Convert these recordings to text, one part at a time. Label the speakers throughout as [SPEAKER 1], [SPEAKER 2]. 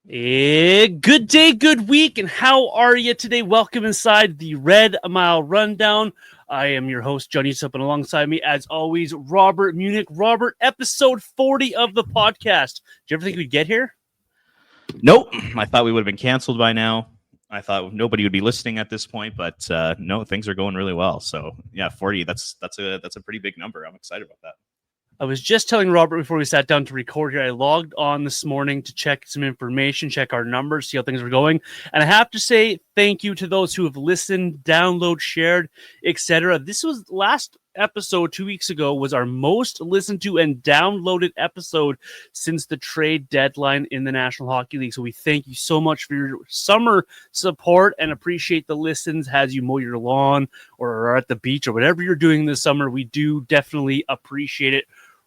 [SPEAKER 1] Good day, good week, and how are you today? Welcome inside the Red Mile Rundown. I am your host, Johnny Sup, and alongside me, as always, Robert Munich. Robert, episode 40 of the podcast. Did you ever think we'd get here?
[SPEAKER 2] Nope. I thought we would have been canceled by now. I thought nobody would be listening at this point, but no, things are going really well. So yeah, 40. That's a pretty big number. I'm excited about that.
[SPEAKER 1] I was just telling Robert before we sat down to record here, I logged on this morning to check some information, check our numbers, see how things were going. And I have to say thank you to those who have listened, download, shared, etc. This was last episode 2 weeks ago was our most listened to and downloaded episode since the trade deadline in the National Hockey League. So we thank you so much for your summer support and appreciate the listens as you mow your lawn or are at the beach or whatever you're doing this summer. We do definitely appreciate it.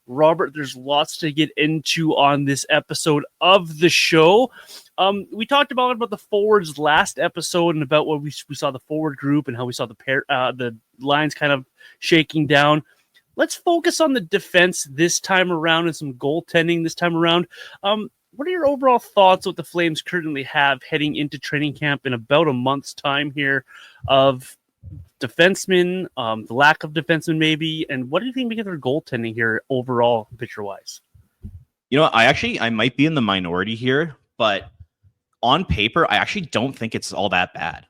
[SPEAKER 1] Robert, there's lots to get into on this episode of the show. We talked about the forwards last episode and about what we saw the forward group and how we saw the lines kind of shaking down. Let's focus on the defense this time around and some goaltending this time around. What are your overall thoughts what the Flames currently have heading into training camp in about a month's time here of defensemen, the lack of defensemen maybe, and what do you think we get their goaltending here overall, picture-wise?
[SPEAKER 2] You know, I might be in the minority here, but on paper, I actually don't think it's all that bad.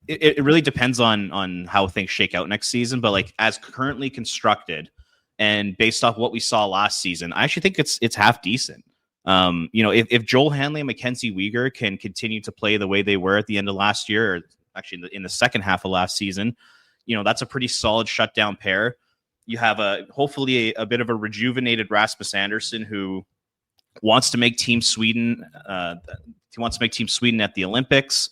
[SPEAKER 2] It really depends on how things shake out next season, but like as currently constructed and based off what we saw last season, I actually think it's half decent. If Joel Hanley and Mackenzie Weegar can continue to play the way they were at the end of last year, or actually in the second half of last season, that's a pretty solid shutdown pair. You have hopefully a bit of a rejuvenated Rasmus Andersson who wants to make Team Sweden. He wants to make Team Sweden at the Olympics.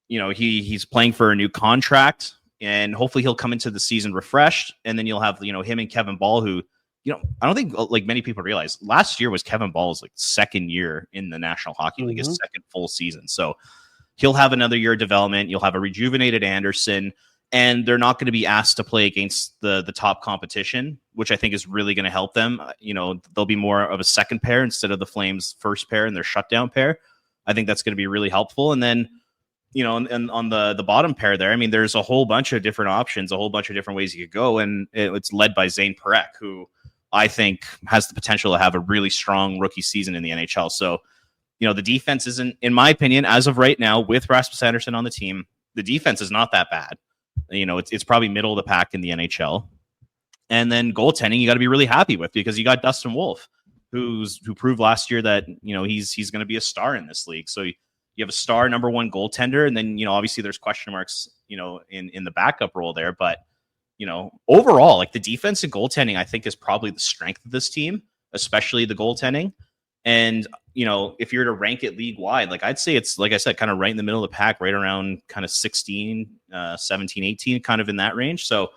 [SPEAKER 2] He's playing for a new contract, and hopefully he'll come into the season refreshed. And then you'll have him and Kevin Ball, who I don't think like many people realize last year was Kevin Ball's like second year in the National Hockey League, his second full season. So he'll have another year of development. You'll have a rejuvenated Anderson, and they're not going to be asked to play against the top competition, which I think is really going to help them. They'll be more of a second pair instead of the Flames' first pair and their shutdown pair. I think that's going to be really helpful. And then, and on the bottom pair there, I mean, there's a whole bunch of different options, a whole bunch of different ways you could go, and it's led by Zayne Parehk, who I think has the potential to have a really strong rookie season in the NHL. So, the defense isn't, in my opinion, as of right now, with Rasmus Andersson on the team, the defense is not that bad. It's probably middle of the pack in the NHL. And then goaltending, you got to be really happy with, because you got Duston Wolf, who proved last year that he's going to be a star in this league. So you have a star number one goaltender, and then obviously there's question marks in the backup role there. But overall, like the defense and goaltending, I think is probably the strength of this team, especially the goaltending. And, if you're to rank it league wide, like I'd say it's, like I said, kind of right in the middle of the pack, right around kind of 16, 17, 18, kind of in that range. So,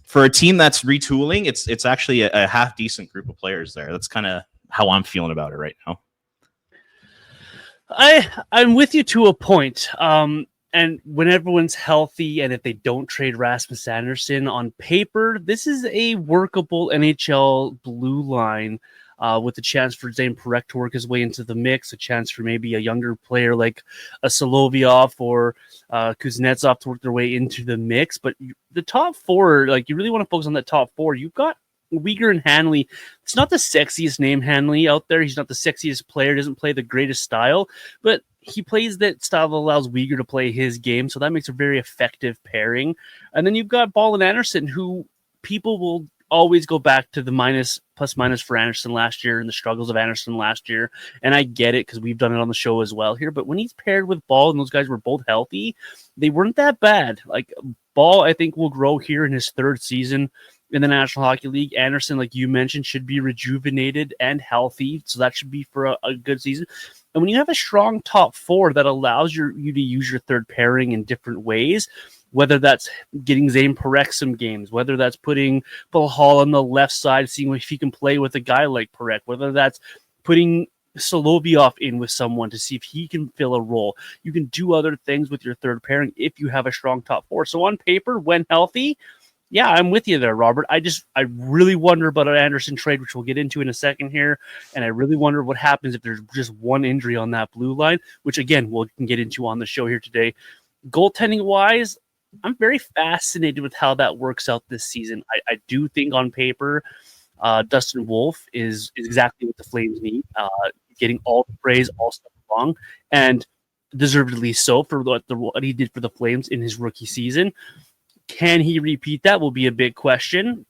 [SPEAKER 2] for a team that's retooling, it's actually a half decent group of players there. That's kind of how I'm feeling about it right now.
[SPEAKER 1] I'm with you to a point. And when everyone's healthy and if they don't trade Rasmus Andersson, on paper, this is a workable NHL blue line. With a chance for Zayne Parehk to work his way into the mix, a chance for maybe a younger player like a Solovyov or Kuznetsov to work their way into the mix. But the top four, like you really want to focus on that top four. You've got Weegar and Hanley. It's not the sexiest name, Hanley, out there. He's not the sexiest player, doesn't play the greatest style, but he plays that style that allows Weegar to play his game, so that makes a very effective pairing. And then you've got Ball and Andersson, who people will always go back to the plus minus for Andersson last year and the struggles of Andersson last year. And I get it because we've done it on the show as well here. But when he's paired with Ball and those guys were both healthy, they weren't that bad. Like Ball, I think, will grow here in his third season in the National Hockey League. Andersson, like you mentioned, should be rejuvenated and healthy. So that should be for a good season. And when you have a strong top four that allows you to use your third pairing in different ways, whether that's getting Zayne Parehk some games, whether that's putting Paul Hall on the left side, seeing if he can play with a guy like Parehk, whether that's putting Solovyov in with someone to see if he can fill a role. You can do other things with your third pairing if you have a strong top four. So on paper, when healthy, Yeah, I'm with you there, Robert. I really wonder about an Andersson trade, which we'll get into in a second here. And I really wonder what happens if there's just one injury on that blue line, which again, we can get into on the show here today. Goaltending wise, I'm very fascinated with how that works out this season. I do think on paper, Duston Wolf is exactly what the Flames need, getting all the praise all stuff long, and deservedly so for what he did for the Flames in his rookie season. Can he repeat that will be a big question.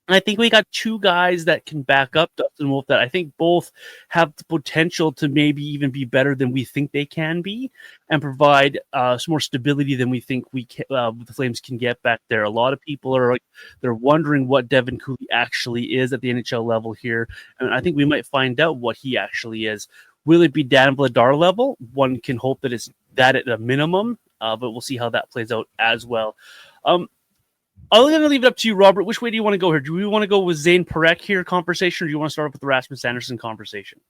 [SPEAKER 1] I think we got two guys that can back up Dustin Wolf that I think both have the potential to maybe even be better than we think they can be and provide some more stability than we think the Flames can get back there. A lot of people are they're wondering what Devin Cooley actually is at the NHL level here, and I think we might find out what he actually is. Will it be Dan Vladar level? One can hope that it's that at a minimum, but we'll see how that plays out as well. I'm going to leave it up to you, Robert. Which way do you want to go here? Do we want to go with Zayne Parehk here conversation, or do you want to start off with the Rasmus Andersson conversation?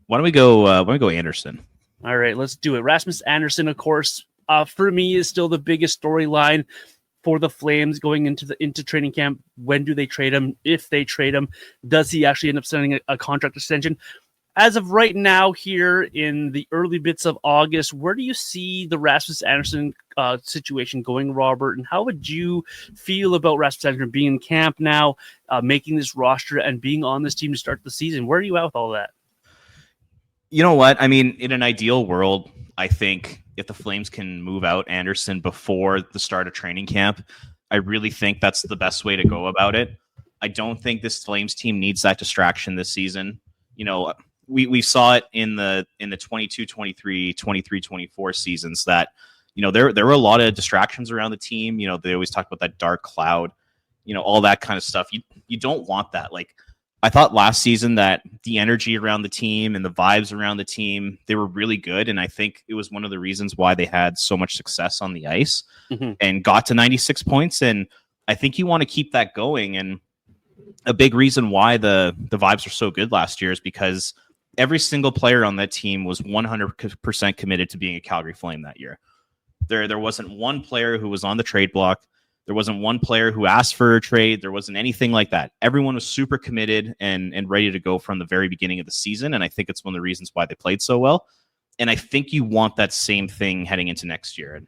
[SPEAKER 2] Why don't we go Andersson?
[SPEAKER 1] All right, let's do it. Rasmus Andersson, of course, for me is still the biggest storyline for the Flames going into training camp. When do they trade him? If they trade him, does he actually end up signing a contract extension? As of right now, here in the early bits of August, where do you see the Rasmus Andersson situation going, Robert? And how would you feel about Rasmus Andersson being in camp now, making this roster, and being on this team to start the season? Where are you at with all that?
[SPEAKER 2] You know what? I mean, in an ideal world, I think if the Flames can move out Andersson before the start of training camp, I really think that's the best way to go about it. I don't think this Flames team needs that distraction this season. You know, we saw it in the 22-23, 23-24 seasons that, you know, there were a lot of distractions around the team. You know, they always talk about that dark cloud, you know, all that kind of stuff. You don't want that. Like, I thought last season that the energy around the team and the vibes around the team, they were really good. And I think it was one of the reasons why they had so much success on the ice and got to 96 points. And I think you want to keep that going. And a big reason why the vibes were so good last year is because every single player on that team was 100% committed to being a Calgary Flame that year. There wasn't one player who was on the trade block. There wasn't one player who asked for a trade. There wasn't anything like that. Everyone was super committed and ready to go from the very beginning of the season. And I think it's one of the reasons why they played so well. And I think you want that same thing heading into next year. And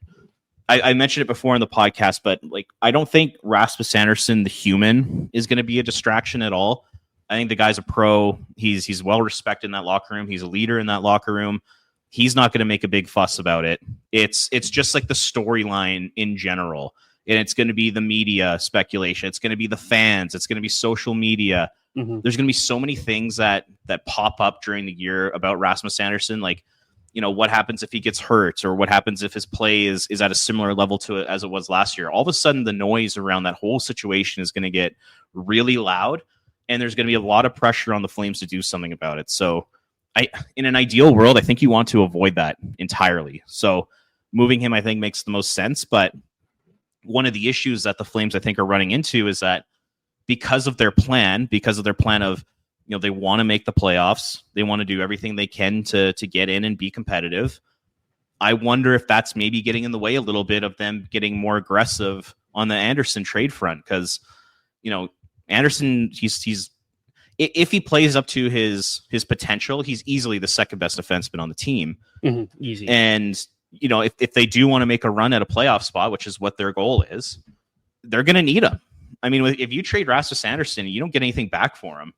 [SPEAKER 2] I mentioned it before in the podcast, but like, I don't think Rasmus Andersson, the human, is going to be a distraction at all. I think the guy's a pro. He's well respected in that locker room. He's a leader in that locker room. He's not going to make a big fuss about it. It's just like the storyline in general. And it's going to be the media speculation. It's going to be the fans. It's going to be social media. There's going to be so many things that pop up during the year about Rasmus Andersson. Like, you know, what happens if he gets hurt, or what happens if his play is at a similar level to it as it was last year. All of a sudden, the noise around that whole situation is going to get really loud. And there's going to be a lot of pressure on the Flames to do something about it. So in an ideal world, I think you want to avoid that entirely. So moving him, I think, makes the most sense. But one of the issues that the Flames, I think, are running into is that because of their plan of, you know, they want to make the playoffs, they want to do everything they can to get in and be competitive. I wonder if that's maybe getting in the way a little bit of them getting more aggressive on the Andersson trade front. Because, you know, Andersson, he's if he plays up to his potential, he's easily the second best defenseman on the team.
[SPEAKER 1] Easy.
[SPEAKER 2] And, you know, if they do want to make a run at a playoff spot, which is what their goal is, they're going to need him. I mean, if you trade Rasmus Andersson, you don't get anything back for him.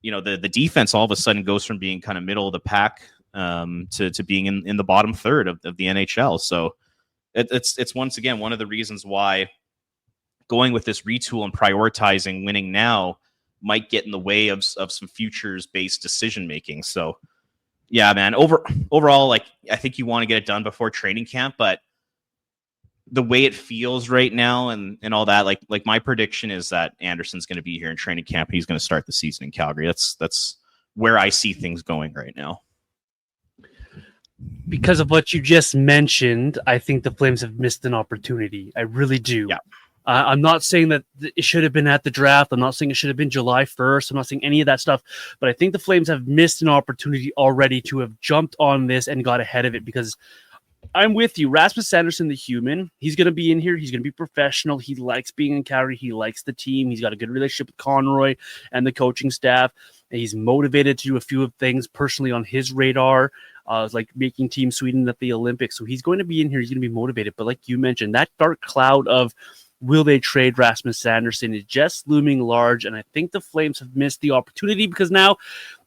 [SPEAKER 2] You know, the defense all of a sudden goes from being kind of middle of the pack to being in the bottom third of the NHL. So it's once again one of the reasons why going with this retool and prioritizing winning now might get in the way of some futures-based decision-making. So, yeah, man, overall, like, I think you want to get it done before training camp, but the way it feels right now and all that, like my prediction is that Andersson's going to be here in training camp. He's going to start the season in Calgary. That's where I see things going right now.
[SPEAKER 1] Because of what you just mentioned, I think the Flames have missed an opportunity. I really do.
[SPEAKER 2] Yeah.
[SPEAKER 1] I'm not saying that it should have been at the draft. I'm not saying it should have been July 1st. I'm not saying any of that stuff. But I think the Flames have missed an opportunity already to have jumped on this and got ahead of it, because I'm with you. Rasmus Andersson, the human, he's going to be in here. He's going to be professional. He likes being in Calgary. He likes the team. He's got a good relationship with Conroy and the coaching staff. And he's motivated to do a few of things personally on his radar, like making Team Sweden at the Olympics. So he's going to be in here. He's going to be motivated. But like you mentioned, that dark cloud of will they trade Rasmus Andersson is just looming large. And I think the Flames have missed the opportunity because now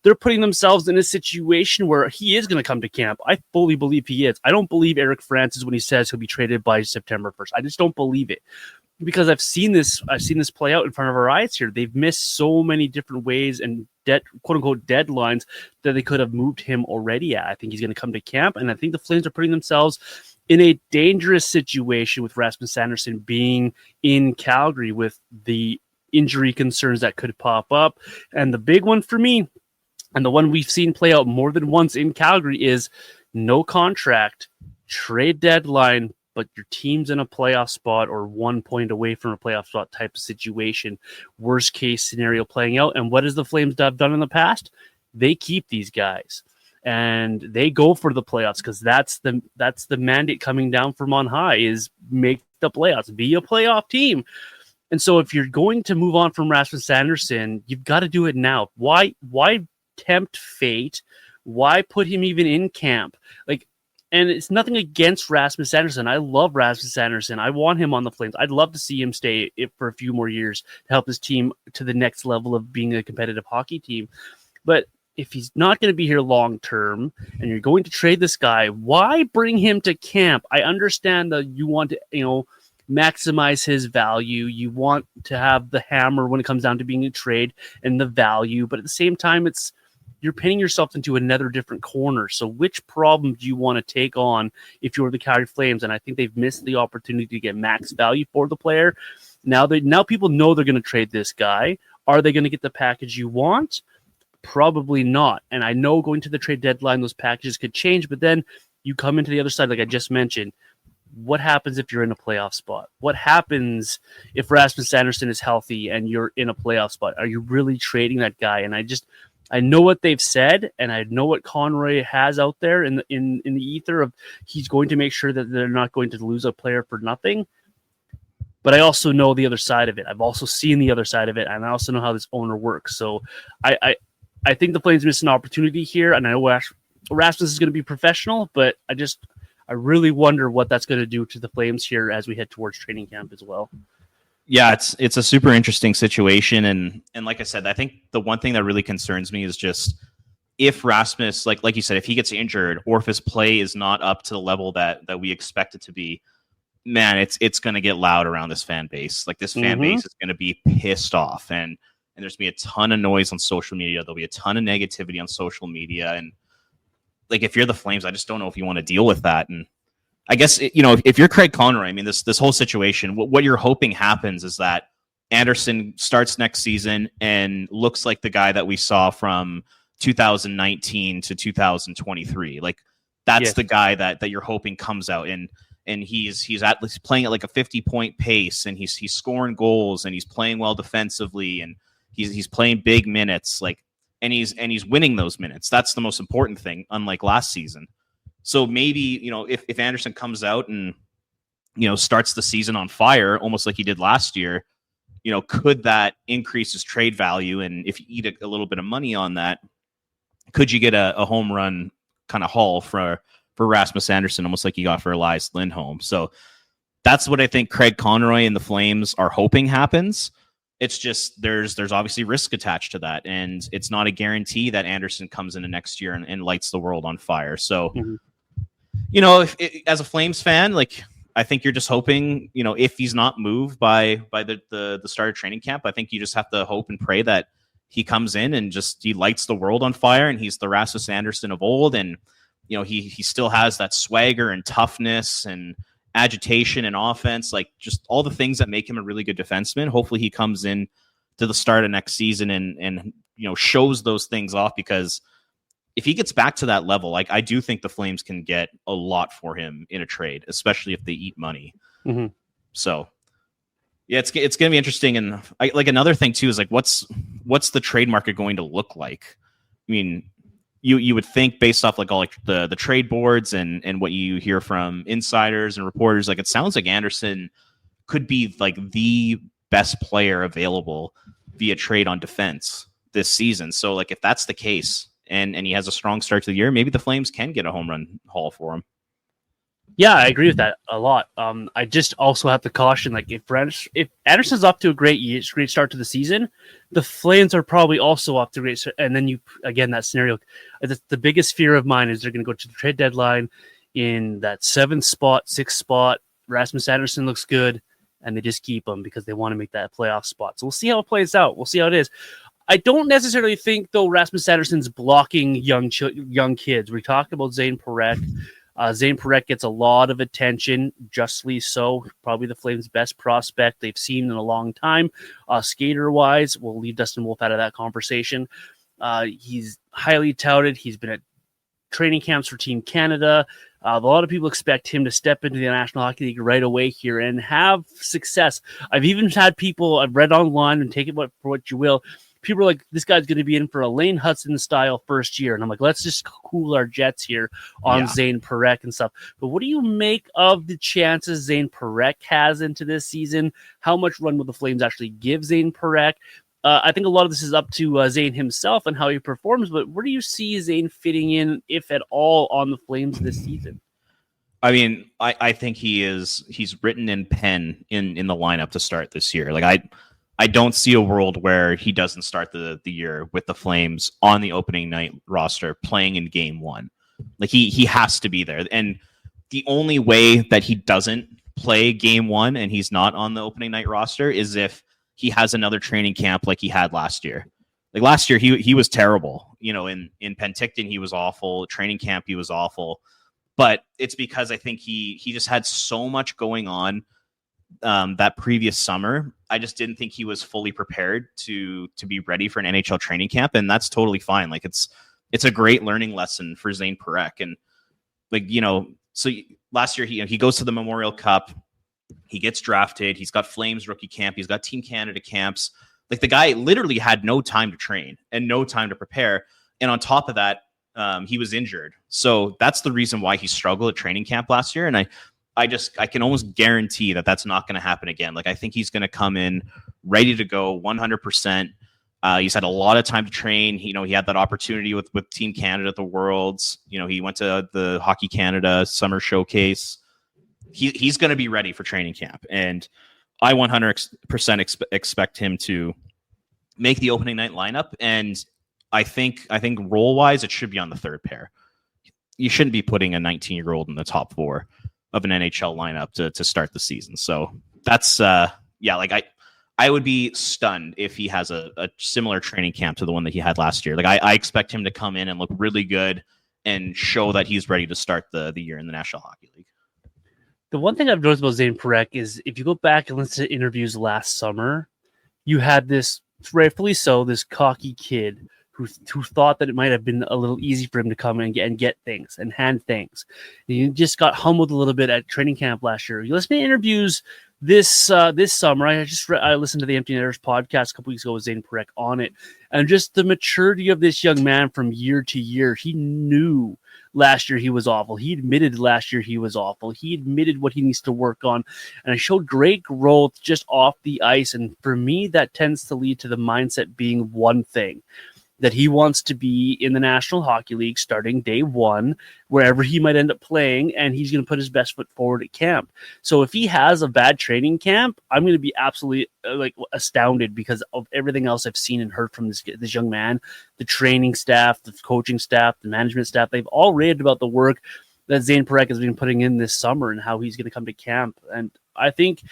[SPEAKER 1] they're putting themselves in a situation where he is going to come to camp. I fully believe he is. I don't believe Eric Francis when he says he'll be traded by September 1st. I just don't believe it because I've seen this play out in front of our eyes here. They've missed so many different ways and quote unquote deadlines that they could have moved him already at. I think he's going to come to camp, and I think the Flames are putting themselves in a dangerous situation with Rasmus Andersson being in Calgary with the injury concerns that could pop up. And the big one for me, and the one we've seen play out more than once in Calgary, is no contract, trade deadline, but your team's in a playoff spot or 1 point away from a playoff spot type of situation. Worst case scenario playing out. And what has the Flames done in the past? They keep these guys and they go for the playoffs because that's the mandate coming down from on high is make the playoffs, be a playoff team. And so if you're going to move on from Rasmus Andersson, you've got to do it now. Why tempt fate? Why put him even in camp? And it's nothing against Rasmus Andersson. I love Rasmus Andersson. I want him on the Flames. I'd love to see him stay for a few more years to help his team to the next level of being a competitive hockey team. But if he's not going to be here long term and you're going to trade this guy, why bring him to camp? I understand that you want to, maximize his value. You want to have the hammer when it comes down to being a trade and the value, but at the same time, you're pinning yourself into another different corner. So which problem do you want to take on if you're the Calgary Flames? And I think they've missed the opportunity to get max value for the player. Now people know they're going to trade this guy. Are they going to get the package you want? Probably not. And I know going to the trade deadline, those packages could change, but then you come into the other side, like I just mentioned. What happens if you're in a playoff spot? What happens if Rasmus Andersson is healthy and you're in a playoff spot? Are you really trading that guy? And I know what they've said, and I know what Conroy has out there in the ether of he's going to make sure that they're not going to lose a player for nothing. But I also know the other side of it. I've also seen the other side of it, and I also know how this owner works. So I think the Flames missed an opportunity here, and I know Rasmus is going to be professional, but I really wonder what that's going to do to the Flames here as we head towards training camp as well.
[SPEAKER 2] Yeah, it's a super interesting situation, and like I said, I think the one thing that really concerns me is just if Rasmus, like you said, if he gets injured or if his play is not up to the level that we expect it to be, man, it's going to get loud around this fan base. Like this fan base is going to be pissed off, and there's going to be a ton of noise on social media. There'll be a ton of negativity on social media, and like if you're the Flames, I just don't know if you want to deal with that. And I guess, if you're Craig Conroy, I mean, this whole situation, what you're hoping happens is that Andersson starts next season and looks like the guy that we saw from 2019 to 2023. Like that's the guy that you're hoping comes out and he's at least playing at like a 50-point pace, and he's scoring goals, and he's playing well defensively, and he's playing big minutes, and he's winning those minutes. That's the most important thing, unlike last season. So maybe, if Andersson comes out and, starts the season on fire, almost like he did last year, could that increase his trade value? And if you eat a little bit of money on that, could you get a home run kind of haul for Rasmus Andersson, almost like you got for Elias Lindholm? So that's what I think Craig Conroy and the Flames are hoping happens. It's just there's obviously risk attached to that, and it's not a guarantee that Andersson comes into next year and lights the world on fire. So, as a Flames fan, I think you're just hoping, if he's not moved by the start of training camp, I think you just have to hope and pray that he comes in and he lights the world on fire, and he's the Rasmus Andersson of old, and he still has that swagger and toughness and agitation and offense, just all the things that make him a really good defenseman. Hopefully he comes in to the start of next season and shows those things off, because if he gets back to that level, I do think the Flames can get a lot for him in a trade, especially if they eat money. Mm-hmm. So yeah, it's going to be interesting. And another thing too is what's the trade market going to look like? I mean, you would think based off like all like the trade boards and what you hear from insiders and reporters, like it sounds like Andersson could be like the best player available via trade on defense this season. So like if that's the case and he has a strong start to the year, maybe the Flames can get a home run haul for him.
[SPEAKER 1] Yeah, I agree with that a lot. I just also have to caution, like if Anderson's up to a great start to the season, the Flames are probably also up to a great start. And then that scenario, the biggest fear of mine is they're going to go to the trade deadline in that 6th spot. Rasmus Andersson looks good, and they just keep him because they want to make that playoff spot. So we'll see how it plays out. We'll see how it is. I don't necessarily think, though, Rasmus Andersson's blocking young kids. We talked about Zayne Parehk. Zayne Parehk gets a lot of attention, justly so. Probably the Flames' best prospect they've seen in a long time. Skater-wise, we'll leave Duston Wolf out of that conversation. He's highly touted. He's been at training camps for Team Canada. A lot of people expect him to step into the National Hockey League right away here and have success. I've even had people I've read online, and take it for what you will. People are like, this guy's going to be in for a Lane Hudson-style first year. And I'm like, let's just cool our jets here on Zayne Parehk and stuff. But what do you make of the chances Zayne Parehk has into this season? How much run will the Flames actually give Zayne Parehk? I think a lot of this is up to Zayne himself and how he performs. But where do you see Zayne fitting in, if at all, on the Flames this season?
[SPEAKER 2] I mean, I think he's written in pen in the lineup to start this year. Like I don't see a world where he doesn't start the year with the Flames on the opening night roster playing in game one. Like he has to be there. And the only way that he doesn't play game one and he's not on the opening night roster is if he has another training camp like he had last year. Like last year, he was terrible. You know, in Penticton, he was awful. Training camp, he was awful. But it's because I think he just had so much going on that previous summer. I just didn't think he was fully prepared to be ready for an NHL training camp, and that's totally fine. Like it's a great learning lesson for Zayne Parehk, and like so last year he goes to the Memorial Cup, he gets drafted, he's got Flames rookie camp, he's got Team Canada camps. Like the guy literally had no time to train and no time to prepare, and on top of that, he was injured. So that's the reason why he struggled at training camp last year, and I can almost guarantee that that's not going to happen again. Like I think he's going to come in ready to go 100%. He's had a lot of time to train. He had that opportunity with Team Canada at the Worlds. He went to the Hockey Canada Summer Showcase. He's going to be ready for training camp, and I 100% expect him to make the opening night lineup. And I think role wise, it should be on the third pair. You shouldn't be putting a 19-year-old in the top four of an NHL lineup to start the season. So that's like I would be stunned if he has a similar training camp to the one that he had last year. Like I expect him to come in and look really good and show that he's ready to start the year in the National Hockey League.
[SPEAKER 1] The one thing I've noticed about Zayne Parehk is if you go back and listen to interviews last summer, you had this, rightfully so, this cocky kid who thought that it might have been a little easy for him to come and get things and hand things. And he just got humbled a little bit at training camp last year. You listen to interviews this summer. I listened to the Empty Netters podcast a couple weeks ago with Zayne Parehk on it, and just the maturity of this young man from year to year. He knew last year he was awful. He admitted last year he was awful. He admitted what he needs to work on, and I showed great growth just off the ice. And for me, that tends to lead to the mindset being one thing, that he wants to be in the National Hockey League starting day one, wherever he might end up playing, and he's going to put his best foot forward at camp. So if he has a bad training camp, I'm going to be absolutely astounded because of everything else I've seen and heard from this young man. The training staff, the coaching staff, the management staff, they've all raved about the work that Zayne Parehk has been putting in this summer and how he's going to come to camp. And I think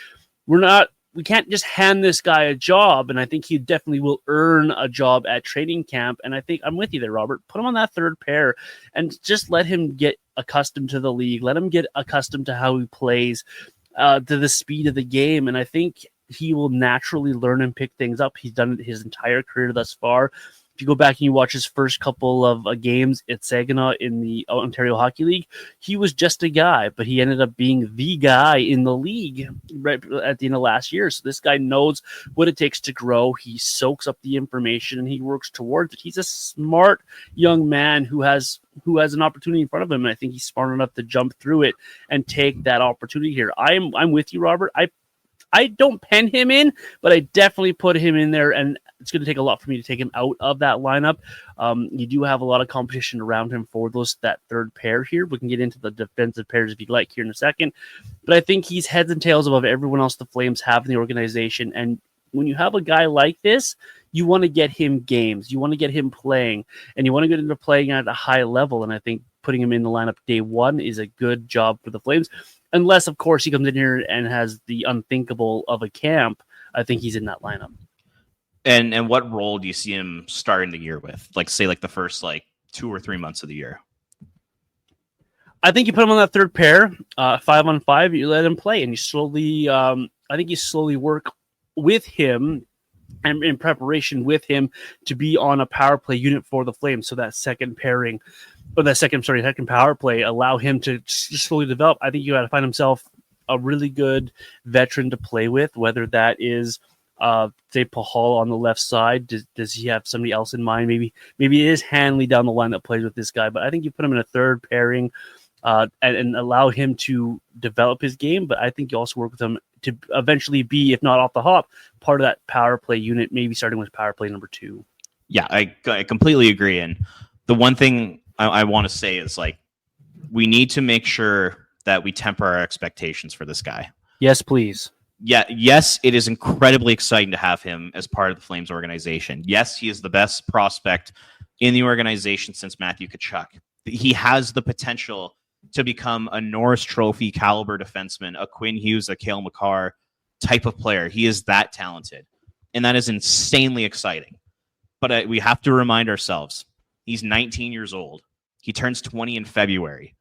[SPEAKER 1] we can't just hand this guy a job, and I think he definitely will earn a job at training camp. And I think I'm with you there, Robert. Put him on that third pair and just let him get accustomed to the league. Let him get accustomed to how he plays, to the speed of the game. And I think he will naturally learn and pick things up. He's done it his entire career thus far. If you go back and you watch his first couple of games at Saginaw in the Ontario Hockey League, he was just a guy, but he ended up being the guy in the league right at the end of last year. So this guy knows what it takes to grow. He soaks up the information and he works towards it. He's a smart young man who has an opportunity in front of him, and I think he's smart enough to jump through it and take that opportunity here. I'm with you, Robert. I don't pen him in, but I definitely put him in there, and it's going to take a lot for me to take him out of that lineup. You do have a lot of competition around him for that third pair here. We can get into the defensive pairs if you'd like here in a second, but I think he's heads and tails above everyone else the Flames have in the organization, and when you have a guy like this, you want to get him games. You want to get him playing, and you want to get into playing at a high level, and I think putting him in the lineup day one is a good job for the Flames. Unless, of course, he comes in here and has the unthinkable of a camp. I think he's in that lineup.
[SPEAKER 2] And what role do you see him starting the year with? Like, say, like the first 2 or 3 months of the year.
[SPEAKER 1] I think you put him on that third pair, 5-on-5. You let him play, and you slowly. I think you slowly work with him and in preparation with him to be on a power play unit for the Flames. So that second pairing. But that second power play, allow him to just slowly develop. I think you got to find himself a really good veteran to play with, whether that is, say, Pahal on the left side. Does he have somebody else in mind? Maybe it is Hanley down the line that plays with this guy. But I think you put him in a third pairing and allow him to develop his game. But I think you also work with him to eventually be, if not off the hop, part of that power play unit, maybe starting with power play number 2.
[SPEAKER 2] Yeah, I completely agree. And the one thing I want to say is we need to make sure that we temper our expectations for this guy.
[SPEAKER 1] Yes, please.
[SPEAKER 2] Yeah, yes, it is incredibly exciting to have him as part of the Flames organization. Yes, he is the best prospect in the organization since Matthew Tkachuk. He has the potential to become a Norris Trophy caliber defenseman, a Quinn Hughes, a Cale Makar type of player. He is that talented, and that is insanely exciting. But we have to remind ourselves, he's 19 years old. He turns 20 in February.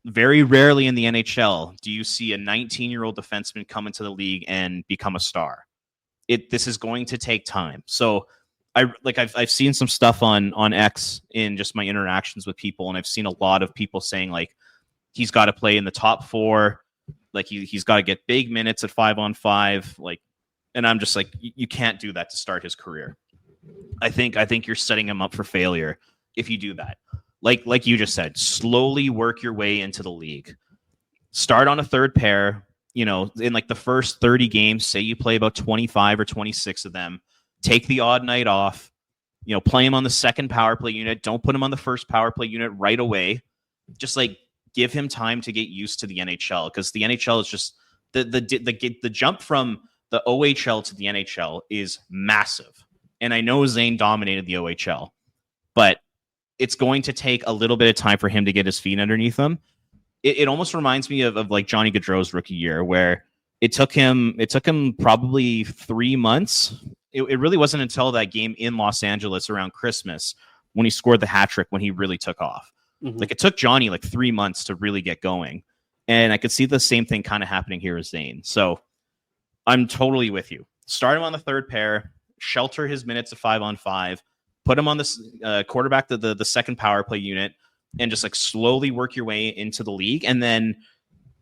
[SPEAKER 2] Very rarely in the NHL do you see a 19-year-old defenseman come into the league and become a star. This is going to take time. So I've seen some stuff on X in just my interactions with people, and I've seen a lot of people saying he's got to play in the top 4, he's got to get big minutes at 5-on-5, and I'm just you can't do that to start his career. I think you're setting him up for failure if you do that. Like you just said, slowly work your way into the league. Start on a third pair, in the first 30 games, say you play about 25 or 26 of them, take the odd night off, play him on the second power play unit. Don't put him on the first power play unit right away. Just give him time to get used to the NHL, because the NHL is just the jump from the OHL to the NHL is massive. And I know Zayne dominated the OHL, but it's going to take a little bit of time for him to get his feet underneath him. It almost reminds me of Johnny Gaudreau's rookie year, where it took him probably 3 months. It really wasn't until that game in Los Angeles around Christmas when he scored the hat trick when he really took off. Mm-hmm. It took Johnny 3 months to really get going. And I could see the same thing kind of happening here with Zayne. So I'm totally with you. Start him on the third pair, shelter his minutes of 5-on-5, put him on this quarterback, the second power play unit, and just slowly work your way into the league. And then,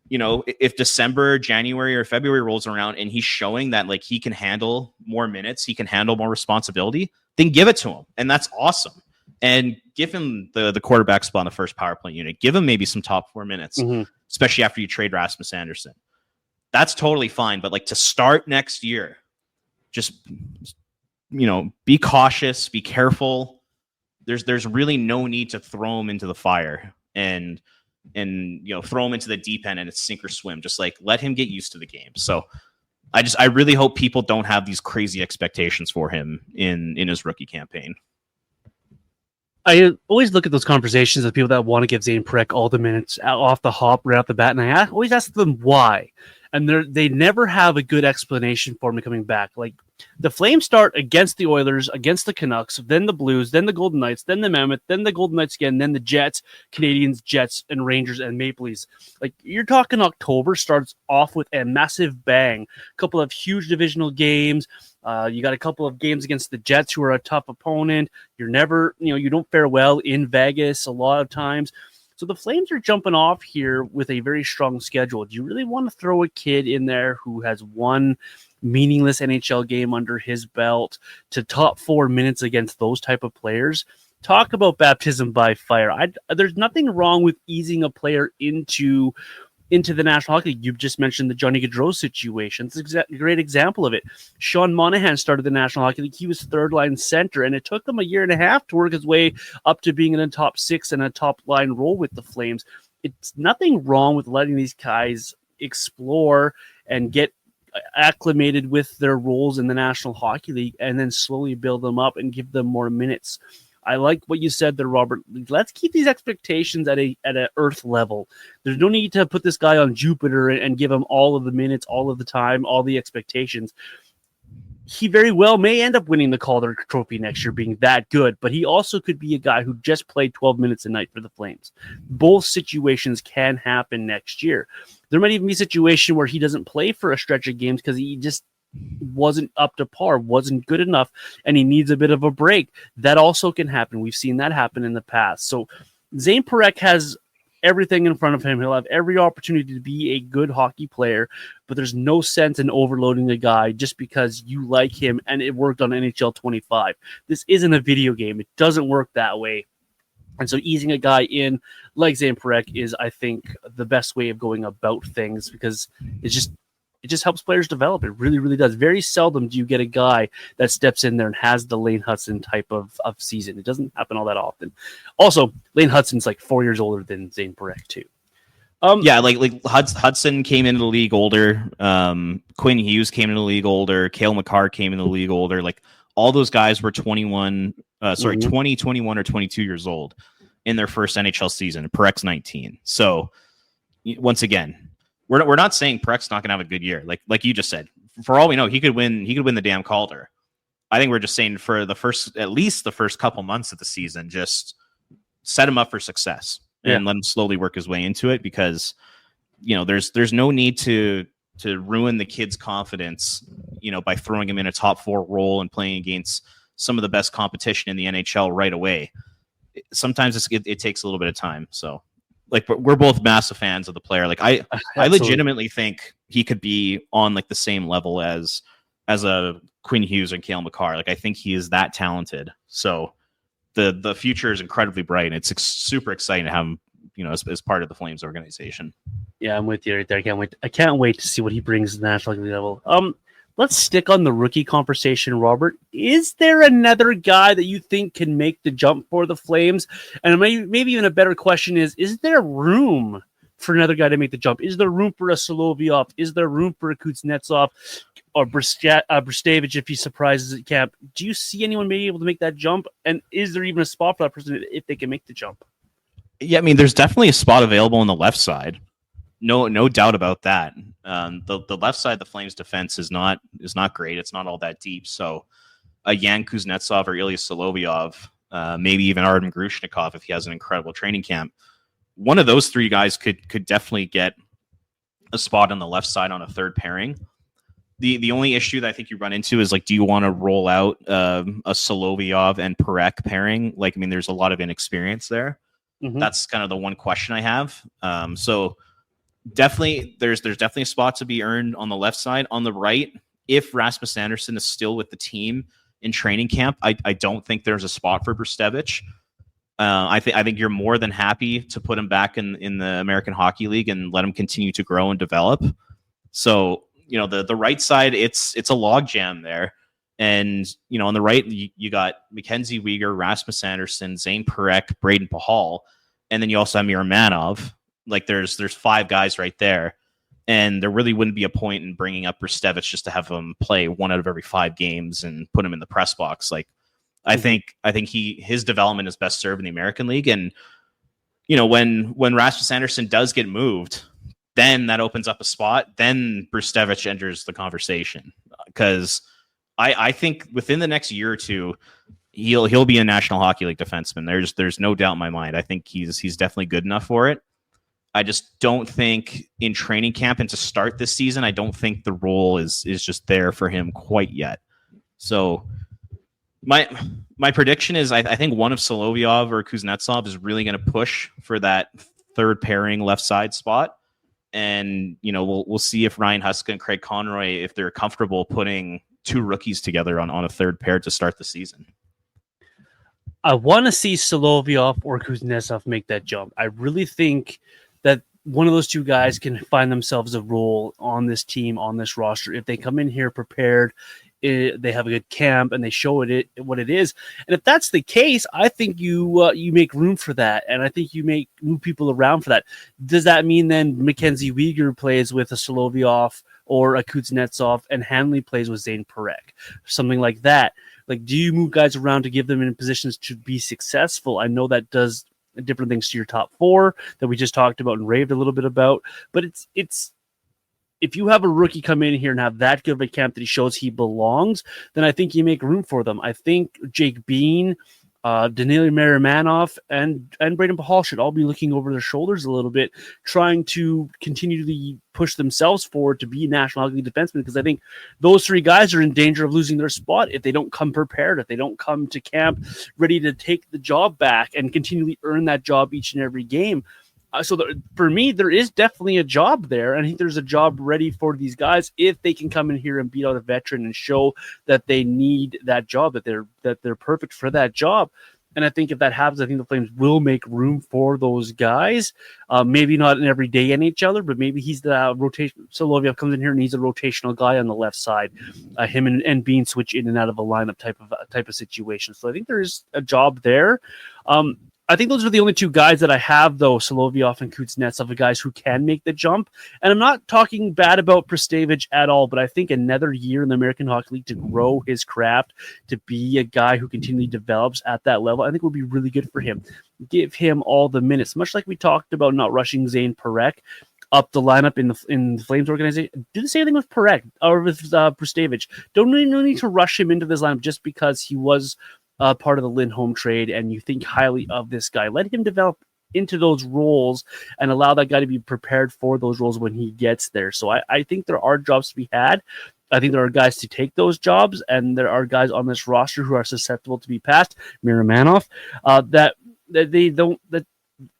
[SPEAKER 2] if December, January, or February rolls around and he's showing that he can handle more minutes, he can handle more responsibility, then give it to him. And that's awesome. And give him the quarterback spot on the first power play unit. Give him maybe some top 4 minutes, especially after you trade Rasmus Andersson. That's totally fine. But to start next year, just be cautious, be careful. There's really no need to throw him into the fire and throw him into the deep end and it's sink or swim. Just let him get used to the game. So I really hope people don't have these crazy expectations for him in his rookie campaign.
[SPEAKER 1] I always look at those conversations with people that want to give Zayne Parehk all the minutes off the hop right off the bat, and I always ask them why. And they never have a good explanation for him coming back. The Flames start against the Oilers, against the Canucks, then the Blues, then the Golden Knights, then the Mammoth, then the Golden Knights again, then the Jets, Canadians, Jets, and Rangers and Maple Leafs. You're talking October starts off with a massive bang. A couple of huge divisional games, You got a couple of games against the Jets, who are a tough opponent. You're never, you don't fare well in Vegas a lot of times. So the Flames are jumping off here with a very strong schedule. Do you really want to throw a kid in there who has one meaningless NHL game under his belt to top 4 minutes against those type of players? Talk about baptism by fire. There's nothing wrong with easing a player into the National Hockey League. You've just mentioned the Johnny Gaudreau situation. It's a great example of it. Sean Monahan started the National Hockey League. He was third-line center, and it took him a year and a half to work his way up to being in a top 6 and a top-line role with the Flames. It's nothing wrong with letting these guys explore and get acclimated with their roles in the National Hockey League and then slowly build them up and give them more minutes. I like what you said there, Robert. Let's keep these expectations at an Earth level. There's no need to put this guy on Jupiter and give him all of the minutes, all of the time, all the expectations. He very well may end up winning the Calder Trophy next year, being that good, but he also could be a guy who just played 12 minutes a night for the Flames. Both situations can happen next year. There might even be a situation where he doesn't play for a stretch of games because he just wasn't up to par, wasn't good enough, and he needs a bit of a break. That also can happen. We've seen that happen in the past. So Zayne Parehk has everything in front of him. He'll have every opportunity to be a good hockey player, but there's no sense in overloading a guy just because you like him and it worked on NHL 25. This isn't a video game. It doesn't work that way. And so easing a guy in like Zayne Parehk is, I think, the best way of going about things, because it just helps players develop. It really, really does. Very seldom do you get a guy that steps in there and has the Lane Hudson type of season. It doesn't happen all that often. Also, Lane Hudson's like 4 years older than Zayne Parehk too.
[SPEAKER 2] Like Hudson came into the league older. Quinn Hughes came into the league older. Cale Makar came into the league older. Like all those guys were 20, 21, or 22 years old in their first NHL season. Parehk's 19. So once again, we're not saying Parehk's not going to have a good year. Like you just said, for all we know, he could win the damn Calder. I think we're just saying for at least the first couple months of the season, just set him up for success and let him slowly work his way into it, because there's no need to ruin the kid's confidence, by throwing him in a top 4 role and playing against some of the best competition in the NHL right away. Sometimes it takes a little bit of time. So, like, we're both massive fans of the player. Like, I legitimately think he could be on like the same level as a Quinn Hughes and Cale Makar. Like, I think he is that talented. So the future is incredibly bright, and it's super exciting to have him, as part of the Flames organization. Yeah, I'm with you right there. I can't wait to see what he brings to the National League level.
[SPEAKER 1] Let's stick on the rookie conversation, Robert. Is there another guy that you think can make the jump for the Flames? And maybe even a better question is there room for another guy to make the jump? Is there room for a Solovyov? Is there room for a Kuznetsov or Brstavich if he surprises at camp? Do you see anyone being able to make that jump? And is there even a spot for that person if they can make the jump?
[SPEAKER 2] Yeah, I mean, there's definitely a spot available on the left side. No doubt about that. The left side of the Flames defense is not great. It's not all that deep. So a Yan Kuznetsov or Ilya Solovyov, maybe even Artem Grushnikov if he has an incredible training camp. One of those three guys could definitely get a spot on the left side on a third pairing. The only issue that I think you run into is, like, do you want to roll out a Solovyov and Parehk pairing? Like, I mean, there's a lot of inexperience there. Mm-hmm. That's kind of the one question I have. So definitely, there's definitely a spot to be earned on the left side. On the right, if Rasmus Andersson is still with the team in training camp, I don't think there's a spot for Brstavich. I think you're more than happy to put him back in the American Hockey League and let him continue to grow and develop. So, the right side, it's a logjam there. And, on the right, you got Mackenzie Weegar, Rasmus Andersson, Zayne Parehk, Braden Pahal, and then you also have Miromanov. Like, there's 5 guys right there, and there really wouldn't be a point in bringing up Brstavich just to have him play 1 out of every 5 games and put him in the press box. Like, I think his development is best served in the American League. And, when Rasmus Andersson does get moved, then that opens up a spot. Then Brstavich enters the conversation, because I think within the next year or two, he'll be a National Hockey League defenseman. There's no doubt in my mind. I think he's definitely good enough for it. I just don't think in training camp and to start this season, I don't think the role is just there for him quite yet. So my prediction is I think one of Solovyov or Kuznetsov is really going to push for that third pairing left side spot. And, we'll see if Ryan Huska and Craig Conroy, if they're comfortable putting two rookies together on a third pair to start the season.
[SPEAKER 1] I want to see Solovyov or Kuznetsov make that jump. I really think that one of those two guys can find themselves a role on this team, on this roster, if they come in here prepared, they have a good camp, and they show it what it is. And if that's the case, I think you make room for that, and I think you move people around for that. Does that mean then Mackenzie Weegar plays with a Solovyov or a Kuznetsov, and Hanley plays with Zayne Parehk, something like that? Like, do you move guys around to give them in positions to be successful? I know that does different things to your top four that we just talked about and raved a little bit about, but it's if you have a rookie come in here and have that good of a camp that he shows he belongs, then I think you make room for them. I think Jake Bean, Danilo Miromanov, and Braden Pahal should all be looking over their shoulders a little bit, trying to continually push themselves forward to be National Hockey League defensemen, because I think those three guys are in danger of losing their spot if they don't come prepared, if they don't come to camp ready to take the job back and continually earn that job each and every game. For me, there is definitely a job there. And I think there's a job ready for these guys if they can come in here and beat out a veteran and show that they need that job, that they're perfect for that job. And I think if that happens, I think the Flames will make room for those guys. Maybe not an everyday NHLer, but maybe he's the rotation. Solovyov comes in here and he's a rotational guy on the left side. Him and Bean switch in and out of a lineup type of situation. So I think there is a job there. I think those are the only two guys that I have, though, Solovyov and Kuznetsov, the guys who can make the jump. And I'm not talking bad about Prestevich at all, but I think another year in the American Hockey League to grow his craft, to be a guy who continually develops at that level, I think would be really good for him. Give him all the minutes, much like we talked about not rushing Zayne Parehk up the lineup in the Flames organization. Do the same thing with Parehk or with Prestevich. Don't need to rush him into this lineup just because he was part of the Lindholm trade and you think highly of this guy. Let him develop into those roles and allow that guy to be prepared for those roles when he gets there. So I think there are jobs to be had. I think there are guys to take those jobs, and there are guys on this roster who are susceptible to be passed. Miromanov, that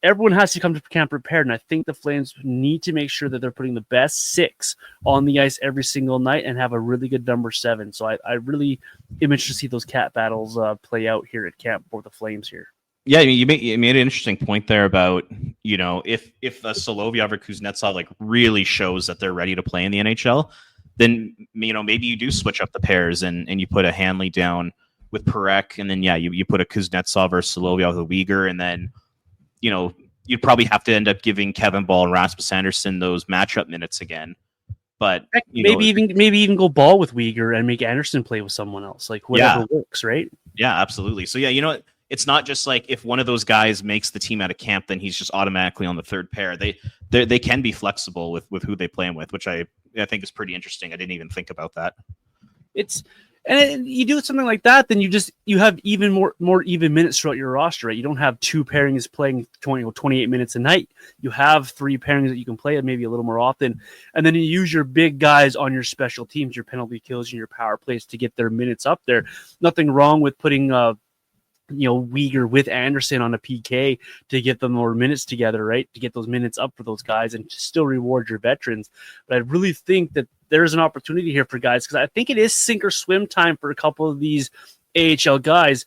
[SPEAKER 1] everyone has to come to camp prepared, and I think the Flames need to make sure that they're putting the best six on the ice every single night and have a really good number seven. So I really am interested to see those cat battles play out here at camp for the Flames here.
[SPEAKER 2] Yeah, I mean, you made an interesting point there about, if a Solovyov or Kuznetsov really shows that they're ready to play in the NHL, then maybe you do switch up the pairs and you put a Hanley down with Parehk, and then you put a Kuznetsov or Solovyov with Weegar, and then you'd probably have to end up giving Kevin Ball and Rasmus Andersson those matchup minutes again. But
[SPEAKER 1] maybe even go Ball with Weegar and make Andersson play with someone else, whatever works, right?
[SPEAKER 2] Yeah, absolutely. So it's not just if one of those guys makes the team out of camp, then he's just automatically on the third pair. They can be flexible with who they play with, which I think is pretty interesting. I didn't even think about that. And
[SPEAKER 1] you do something like that, then you have even more even minutes throughout your roster, right? You don't have two pairings playing 28 minutes a night. You have three pairings that you can play maybe a little more often, and then you use your big guys on your special teams, your penalty kills, and your power plays to get their minutes up there. Nothing wrong with putting Weegar with Andersson on a PK to get them more minutes together, right? To get those minutes up for those guys and to still reward your veterans. But I really think that there's an opportunity here for guys, because I think it is sink or swim time for a couple of these AHL guys.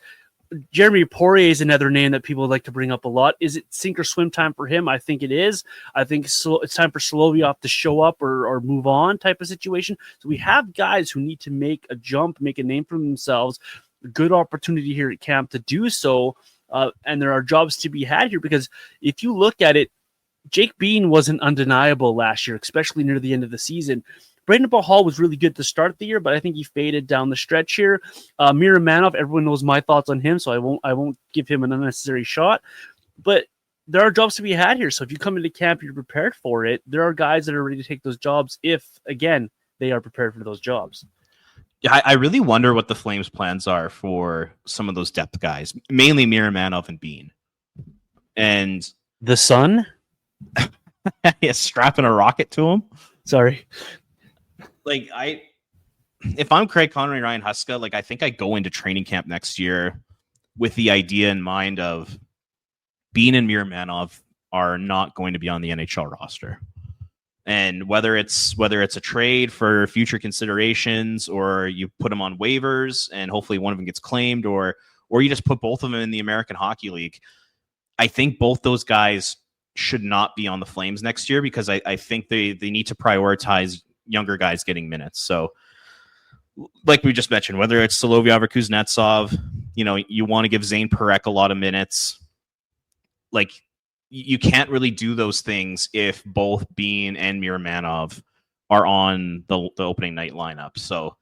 [SPEAKER 1] Jeremy Poirier is another name that people like to bring up a lot. Is it sink or swim time for him? I think it is. I think it's time for Solovyov to show up or move on type of situation. So we have guys who need to make a jump, make a name for themselves. Good opportunity here at camp to do so. And there are jobs to be had here, because if you look at it, Jake Bean wasn't undeniable last year, especially near the end of the season. Braden Pahal was really good to start the year, but I think he faded down the stretch here. Miromanov, everyone knows my thoughts on him, so I won't give him an unnecessary shot. But there are jobs to be had here. So if you come into camp, you're prepared for it. There are guys that are ready to take those jobs if, again, they are prepared for those jobs.
[SPEAKER 2] Yeah, I really wonder what the Flames' plans are for some of those depth guys, mainly Miromanov and Bean. And
[SPEAKER 1] the Sun?
[SPEAKER 2] Yeah, strapping a rocket to him.
[SPEAKER 1] Sorry.
[SPEAKER 2] if I'm Craig Conroy and Ryan Huska, like I think I go into training camp next year with the idea in mind of Bean and Miromanov are not going to be on the NHL roster. And whether it's a trade for future considerations, or you put them on waivers and hopefully one of them gets claimed, or you just put both of them in the American Hockey League, I think both those guys should not be on the Flames next year, because I think they need to prioritize younger guys getting minutes. So like we just mentioned, whether it's Solovyov or Kuznetsov, you want to give Zayne Parehk a lot of minutes. Like, you can't really do those things if both Bean and Miromanov are on the opening night lineup. So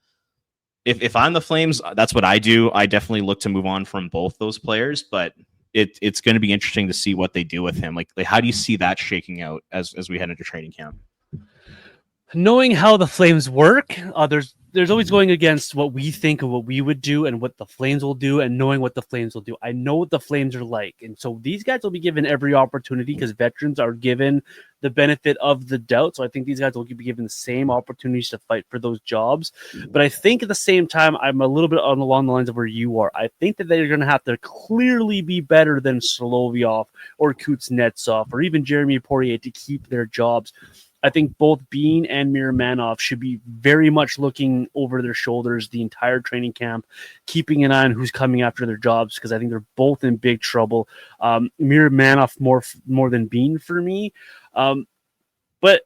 [SPEAKER 2] if I'm the Flames, that's what I do. I definitely look to move on from both those players, but it's going to be interesting to see what they do with him. Like how do you see that shaking out as we head into training camp?
[SPEAKER 1] Knowing how the Flames work, there's always going against what we think of what we would do and what the Flames will do, and knowing what the Flames will do. I know what the Flames are like, and so these guys will be given every opportunity because veterans are given the benefit of the doubt. So I think these guys will be given the same opportunities to fight for those jobs. But I think at the same time, I'm a little bit along the lines of where you are. I think that they're going to have to clearly be better than Solovyov or Kuznetsov or even Jeremy Poirier to keep their jobs. I think both Bean and Miromanov should be very much looking over their shoulders the entire training camp, keeping an eye on who's coming after their jobs, because I think they're both in big trouble. Miromanov more than Bean for me. But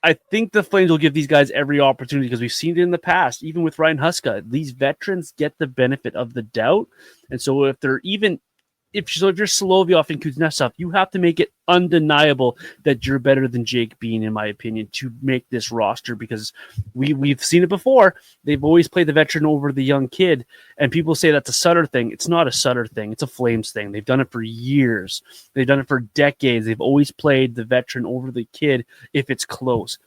[SPEAKER 1] I think the Flames will give these guys every opportunity, because we've seen it in the past, even with Ryan Huska. These veterans get the benefit of the doubt. And so if you're Solovyov and Kuznetsov, you have to make it undeniable that you're better than Jake Bean, in my opinion, to make this roster, because we've seen it before. They've always played the veteran over the young kid, and people say that's a Sutter thing. It's not a Sutter thing. It's a Flames thing. They've done it for years. They've done it for decades. They've always played the veteran over the kid if it's close.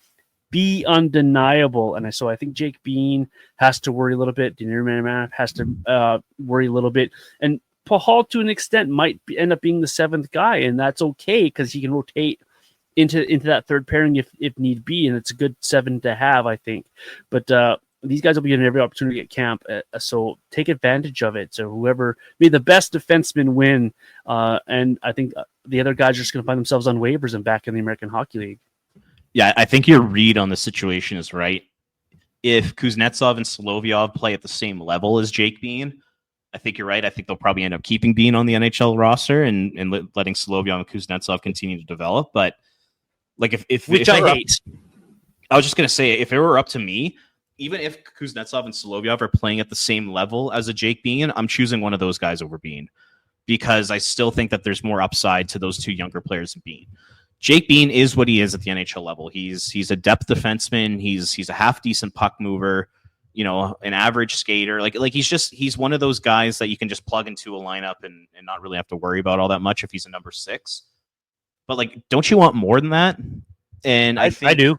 [SPEAKER 1] Be undeniable. And so I think Jake Bean has to worry a little bit. Denis Miromanov has to worry a little bit. And Pahal, to an extent, might end up being the seventh guy, and that's okay because he can rotate into that third pairing if need be, and it's a good 7 to have, I think. But these guys will be getting every opportunity at camp, so take advantage of it. So whoever may the best defenseman win, and I think the other guys are just going to find themselves on waivers and back in the American Hockey League.
[SPEAKER 2] Yeah, I think your read on the situation is right. If Kuznetsov and Solovyov play at the same level as Jake Bean, I think you're right. I think they'll probably end up keeping Bean on the NHL roster and letting Solovyov and Kuznetsov continue to develop. But like if
[SPEAKER 1] I hate.
[SPEAKER 2] I was just going to say, if it were up to me, even if Kuznetsov and Solovyov are playing at the same level as a Jake Bean, I'm choosing one of those guys over Bean, because I still think that there's more upside to those two younger players than Bean. Jake Bean is what he is at the NHL level. He's a depth defenseman. He's a half decent puck mover. An average skater. Like he's one of those guys that you can just plug into a lineup and not really have to worry about all that much if he's a number 6. But like, don't you want more than that? And I do.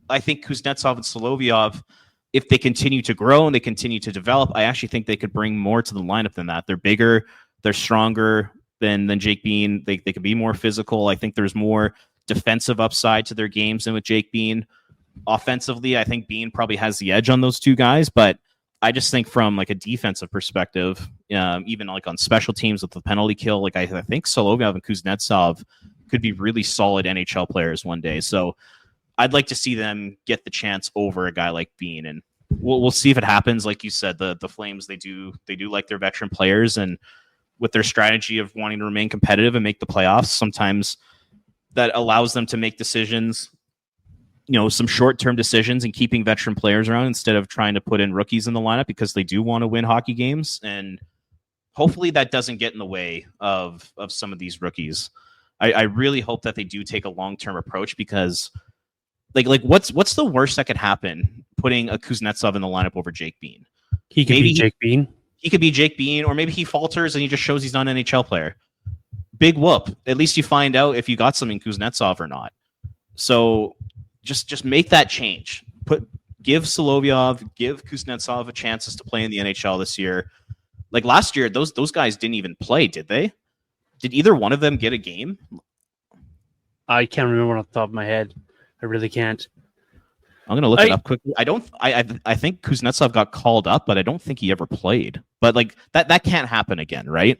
[SPEAKER 2] I think Kuznetsov and Solovyov, if they continue to grow and they continue to develop, I actually think they could bring more to the lineup than that. They're bigger, they're stronger than Jake Bean. They could be more physical. I think there's more defensive upside to their games than with Jake Bean. Offensively, I think Bean probably has the edge on those two guys, but I just think from like a defensive perspective, even like on special teams with the penalty kill, like I think Solovyov and Kuznetsov could be really solid NHL players one day. So I'd like to see them get the chance over a guy like Bean, and we'll see if it happens. Like you said, the Flames, they do like their veteran players, and with their strategy of wanting to remain competitive and make the playoffs, sometimes that allows them to make decisions, some short-term decisions and keeping veteran players around instead of trying to put in rookies in the lineup, because they do want to win hockey games. And hopefully that doesn't get in the way of some of these rookies. I really hope that they do take a long-term approach, because like what's the worst that could happen putting a Kuznetsov in the lineup over Jake Bean?
[SPEAKER 1] He could be Jake Bean.
[SPEAKER 2] He could be Jake Bean, or maybe he falters and he just shows he's not an NHL player. Big whoop. At least you find out if you got something Kuznetsov or not. So just make that change. Give Solovyov, give Kuznetsov a chance to play in the NHL this year. Like last year, those guys didn't even play, did they? Did either one of them get a game?
[SPEAKER 1] I can't remember off the top of my head. I really can't.
[SPEAKER 2] I'm gonna look it up quickly. I think Kuznetsov got called up, but I don't think he ever played. But like that can't happen again, right?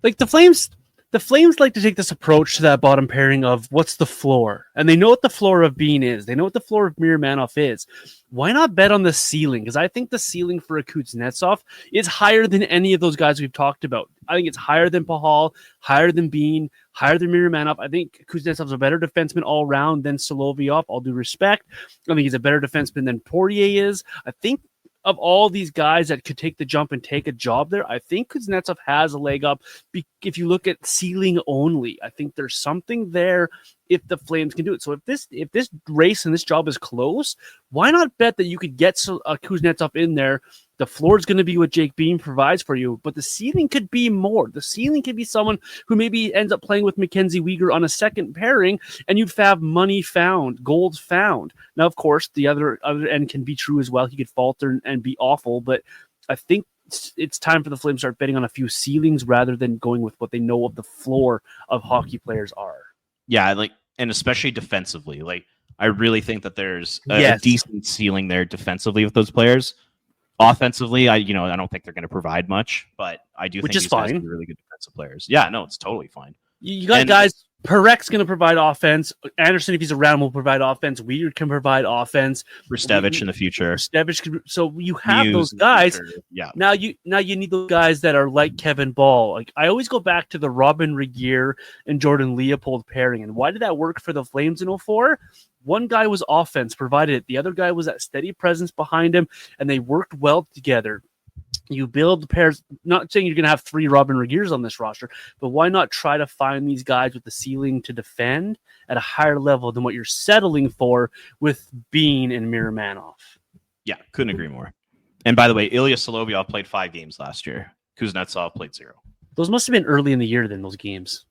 [SPEAKER 1] Like the Flames like to take this approach to that bottom pairing of what's the floor, and they know what the floor of Bean is. They know what the floor of Miromanov is. Why not bet on the ceiling? Because I think the ceiling for a Kuznetsov is higher than any of those guys we've talked about. I think it's higher than Pahal, higher than Bean, higher than Miromanov. I think Kuznetsov's a better defenseman all around than Solovyov, all due respect. I think he's a better defenseman than Poirier is. I think of all these guys that could take the jump and take a job there, I think Kuznetsov has a leg up. If you look at ceiling only, I think there's something there if the Flames can do it. So if this race and this job is close, why not bet that you could get Kuznetsov in there? The floor is going to be what Jake Bean provides for you, but the ceiling could be more. The ceiling could be someone who maybe ends up playing with Mackenzie Weegar on a second pairing, and you'd have money found, gold found. Now, of course, the other end can be true as well. He could falter and be awful, but I think it's time for the Flames to start betting on a few ceilings rather than going with what they know of the floor of hockey players are.
[SPEAKER 2] Yeah, and especially defensively. Like, I really think that there's a decent ceiling there defensively with those players. Offensively, I don't think they're going to provide much, but I do think these guys are really good defensive players. Yeah, no, it's totally fine.
[SPEAKER 1] You got guys. Parek's going to provide offense. Anderson, if he's around, will provide offense. Weird can provide offense.
[SPEAKER 2] Rustevich in the future.
[SPEAKER 1] So you have those guys.
[SPEAKER 2] Yeah.
[SPEAKER 1] Now you need those guys that are like Kevin Ball. Like I always go back to the Robin Regier and Jordan Leopold pairing. And why did that work for the Flames in 2004? One guy was offense, provided it. The other guy was that steady presence behind him, and they worked well together. You build pairs, not saying you're going to have 3 Robin Regiers on this roster, but why not try to find these guys with the ceiling to defend at a higher level than what you're settling for with Bean and Miromanov?
[SPEAKER 2] Yeah, couldn't agree more. And by the way, Ilya Solovyov played 5 games last year. Kuznetsov played 0.
[SPEAKER 1] Those must have been early in the year then, those games.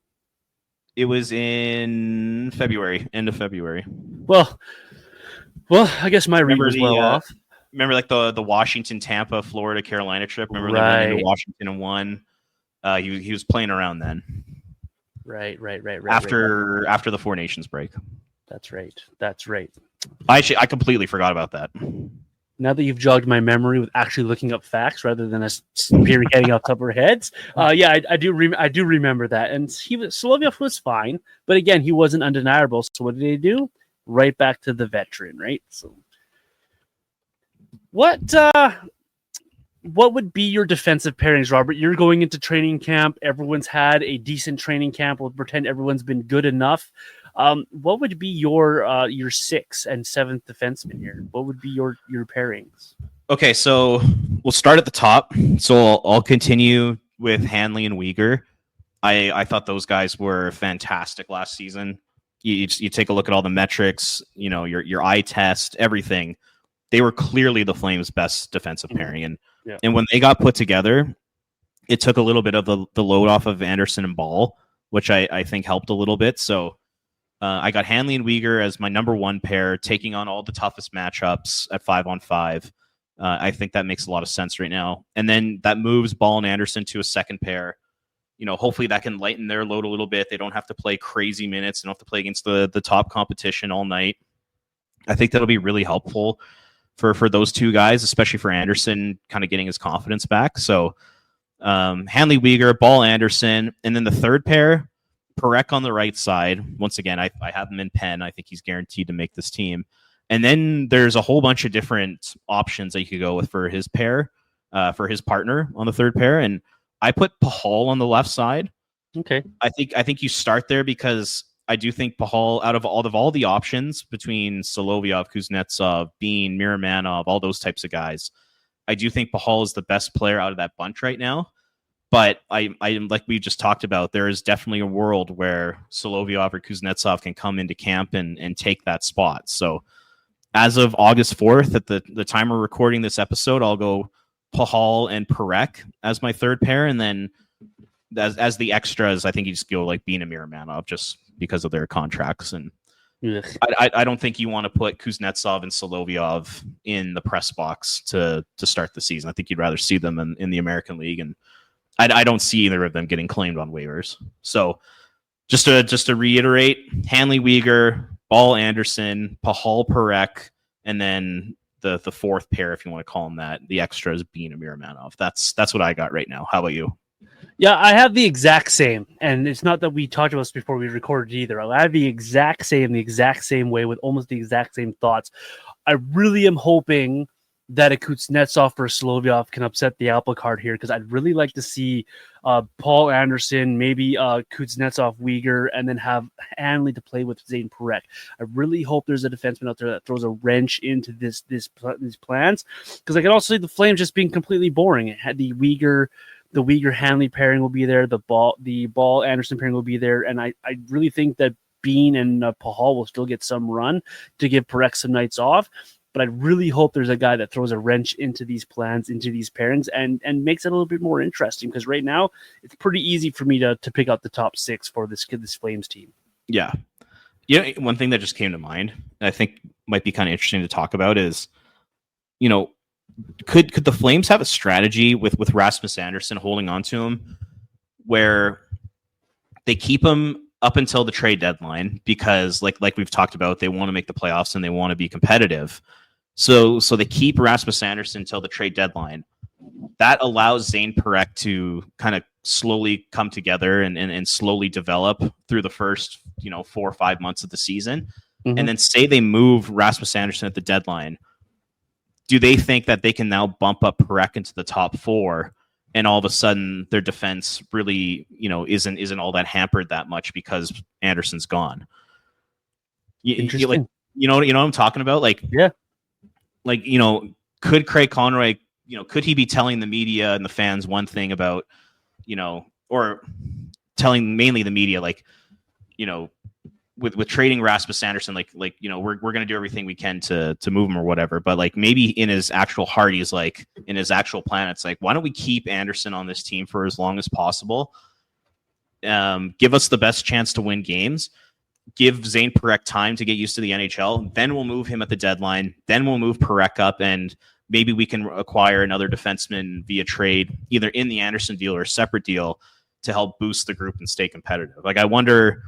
[SPEAKER 2] It was in February, end of February.
[SPEAKER 1] Well, I guess my read was well off.
[SPEAKER 2] Remember, like the Washington, Tampa, Florida, Carolina trip. Remember they went into Washington and won. He was playing around then.
[SPEAKER 1] Right.
[SPEAKER 2] After the Four Nations break.
[SPEAKER 1] That's right.
[SPEAKER 2] I completely forgot about that.
[SPEAKER 1] Now that you've jogged my memory with actually looking up facts rather than us spearheading off top of our heads, I do remember that. And Solovyov was fine, but again, he wasn't undeniable. So what did they do? Right back to the veteran, right? So. What would be your defensive pairings, Robert? You're going into training camp. Everyone's had a decent training camp. We'll pretend everyone's been good enough. What would be your 6th and 7th defenseman here? What would be your pairings?
[SPEAKER 2] Okay, so we'll start at the top. So I'll continue with Hanley and Weegar. I thought those guys were fantastic last season. You take a look at all the metrics, your eye test, everything. They were clearly the Flames' best defensive pairing. And when they got put together, it took a little bit of the load off of Andersson and Ball, which I think helped a little bit. So I got Hanley and Weegar as my number 1 pair, taking on all the toughest matchups at 5-on-5. I think that makes a lot of sense right now. And then that moves Ball and Andersson to a second pair. Hopefully that can lighten their load a little bit. They don't have to play crazy minutes. They don't have to play against the top competition all night. I think that'll be really helpful for those 2 guys, especially for Andersson kind of getting his confidence back. So Hanley, Weegar, Ball, Andersson, and then the third pair, Parehk on the right side. Once again, I have him in pen. I think he's guaranteed to make this team. And then there's a whole bunch of different options that you could go with for his pair, for his partner on the third pair. And I put Pahal on the left side.
[SPEAKER 1] Okay.
[SPEAKER 2] I think you start there because I do think Pahal, out of all the options between Solovyov, Kuznetsov, Bean, Miromanov, all those types of guys, I do think Pahal is the best player out of that bunch right now. But I like we just talked about, there is definitely a world where Solovyov or Kuznetsov can come into camp and take that spot. So as of August 4th, at the time we're recording this episode, I'll go Pahal and Parehk as my third pair. And then as the extras, I think you just go like Bean and Miromanov just because of their contracts. And I don't think you want to put Kuznetsov and Solovyov in the press box to start the season. I think you'd rather see them in the American League. And I don't see either of them getting claimed on waivers. So just to reiterate, Hanley, Weegar, Ball, Andersson, Pahal, Parehk, and then the fourth pair, if you want to call them that, the extras being a Miromanov. That's what I got right now. How about you?
[SPEAKER 1] Yeah, I have the exact same, and it's not that we talked about this before we recorded either. I have the exact same way with almost the exact same thoughts. I really am hoping that a Kuznetsov or Solovyov can upset the apple cart here, because I'd really like to see Paul Andersson, maybe Kuznetsov, Uyghur, and then have Hanley to play with Zayne Parehk. I really hope there's a defenseman out there that throws a wrench into these plans, because I can also see the Flames just being completely boring. It had the Uyghur Hanley pairing will be there. The ball Anderson pairing will be there, and I really think that Bean and Pahal will still get some run to give Parek some nights off. But I really hope there's a guy that throws a wrench into these plans, into these pairings, and makes it a little bit more interesting. Because right now it's pretty easy for me to pick out the top six for this Flames team.
[SPEAKER 2] Yeah, yeah. One thing that just came to mind, I think might be kind of interesting to talk about is, could the Flames have a strategy with Rasmus Andersson holding on to him, where they keep him up until the trade deadline, because like we've talked about, they want to make the playoffs and they want to be competitive. So they keep Rasmus Andersson until the trade deadline. That allows Zayne Parehk to kind of slowly come together and slowly develop through the first 4 or 5 months of the season. Mm-hmm. And then say they move Rasmus Andersson at the deadline. Do they think that they can now bump up Parehk into the top 4, and all of a sudden their defense really, isn't all that hampered that much because Anderson's gone?
[SPEAKER 1] Interesting.
[SPEAKER 2] You know what I'm talking about?
[SPEAKER 1] Yeah.
[SPEAKER 2] Could Craig Conroy, could he be telling the media and the fans one thing about, or telling mainly the media, with trading Rasmus Andersson, we're going to do everything we can to move him or whatever. But maybe in his actual heart, he's in his actual plan, it's why don't we keep Andersson on this team for as long as possible? Give us the best chance to win games. Give Zayne Parehk time to get used to the NHL. Then we'll move him at the deadline. Then we'll move Parehk up, and maybe we can acquire another defenseman via trade, either in the Andersson deal or a separate deal, to help boost the group and stay competitive. I wonder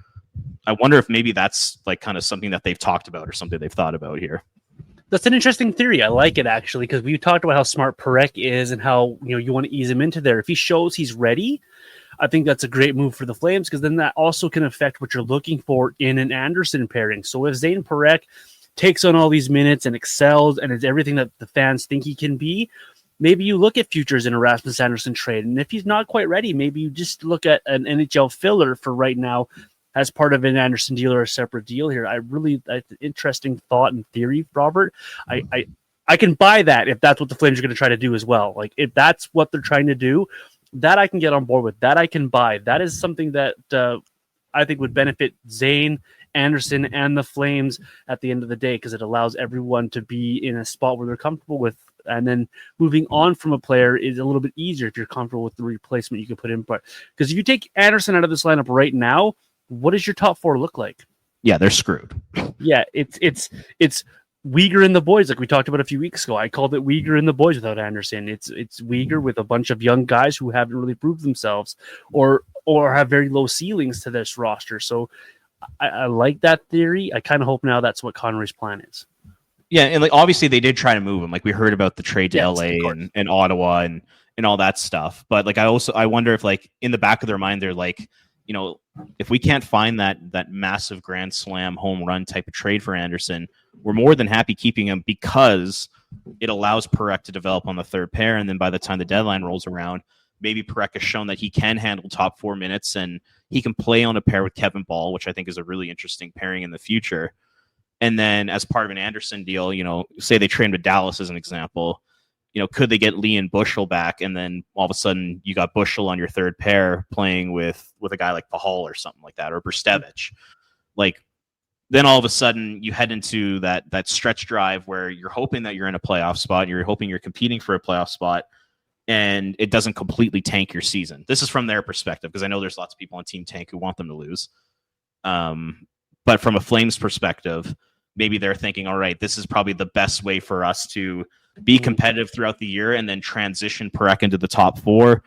[SPEAKER 2] if maybe that's kind of something that they've talked about or something they've thought about here.
[SPEAKER 1] That's an interesting theory. I like it, actually, because we talked about how smart Parek is and how you want to ease him into there. If he shows he's ready, I think that's a great move for the Flames, because then that also can affect what you're looking for in an Andersson pairing. So if Zayne Parehk takes on all these minutes and excels and is everything that the fans think he can be, maybe you look at futures in a Rasmus Andersson trade. And if he's not quite ready, maybe you just look at an NHL filler for right now as part of an Andersson deal or a separate deal here. That's an interesting thought and theory, Robert. I can buy that if that's what the Flames are going to try to do as well. If that's what they're trying to do, that I can get on board with. That I can buy. That is something that I think would benefit Zayne, Andersson, and the Flames at the end of the day, because it allows everyone to be in a spot where they're comfortable with. And then moving on from a player is a little bit easier if you're comfortable with the replacement you can put in. But because if you take Andersson out of this lineup right now, what does your top 4 look like?
[SPEAKER 2] Yeah, they're screwed.
[SPEAKER 1] Yeah, it's Uyghur and the boys, like we talked about a few weeks ago. I called it Uyghur and the boys without Andersson. It's Uyghur with a bunch of young guys who haven't really proved themselves or have very low ceilings to this roster. So I like that theory. I kind of hope now that's what Conroy's plan is.
[SPEAKER 2] Yeah, and obviously they did try to move him. We heard about the trade to LA and Ottawa and all that stuff. But I wonder if in the back of their mind they're if we can't find that massive grand slam home run type of trade for Andersson, we're more than happy keeping him, because it allows Parek to develop on the third pair. And then by the time the deadline rolls around, maybe Parek has shown that he can handle top 4 minutes and he can play on a pair with Kevin Ball, which I think is a really interesting pairing in the future. And then as part of an Andersson deal, say they trade with Dallas as an example, could they get Lee and Bushel back, and then all of a sudden you got Bushel on your third pair playing with a guy like Pahal or something like that, or Brstevich. Then all of a sudden you head into that stretch drive where you're hoping that you're in a playoff spot, you're hoping you're competing for a playoff spot, and it doesn't completely tank your season. This is from their perspective, because I know there's lots of people on Team Tank who want them to lose. But from a Flames perspective, maybe they're thinking, all right, this is probably the best way for us to be competitive throughout the year and then transition Parek into the top 4,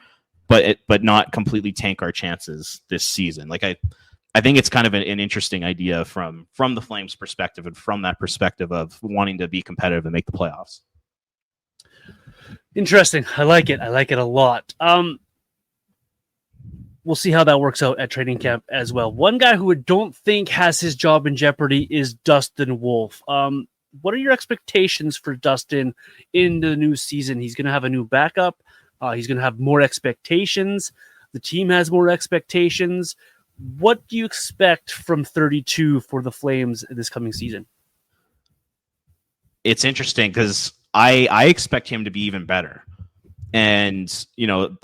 [SPEAKER 2] but not completely tank our chances this season. I think it's kind of an interesting idea from the Flames' perspective and from that perspective of wanting to be competitive and make the playoffs.
[SPEAKER 1] Interesting. I like it. I like it a lot. We'll see how that works out at training camp as well. One guy who I don't think has his job in jeopardy is Duston Wolf. What are your expectations for Dustin in the new season? He's going to have a new backup. He's going to have more expectations. The team has more expectations. What do you expect from 32 for the Flames this coming season?
[SPEAKER 2] It's interesting because I expect him to be even better. And,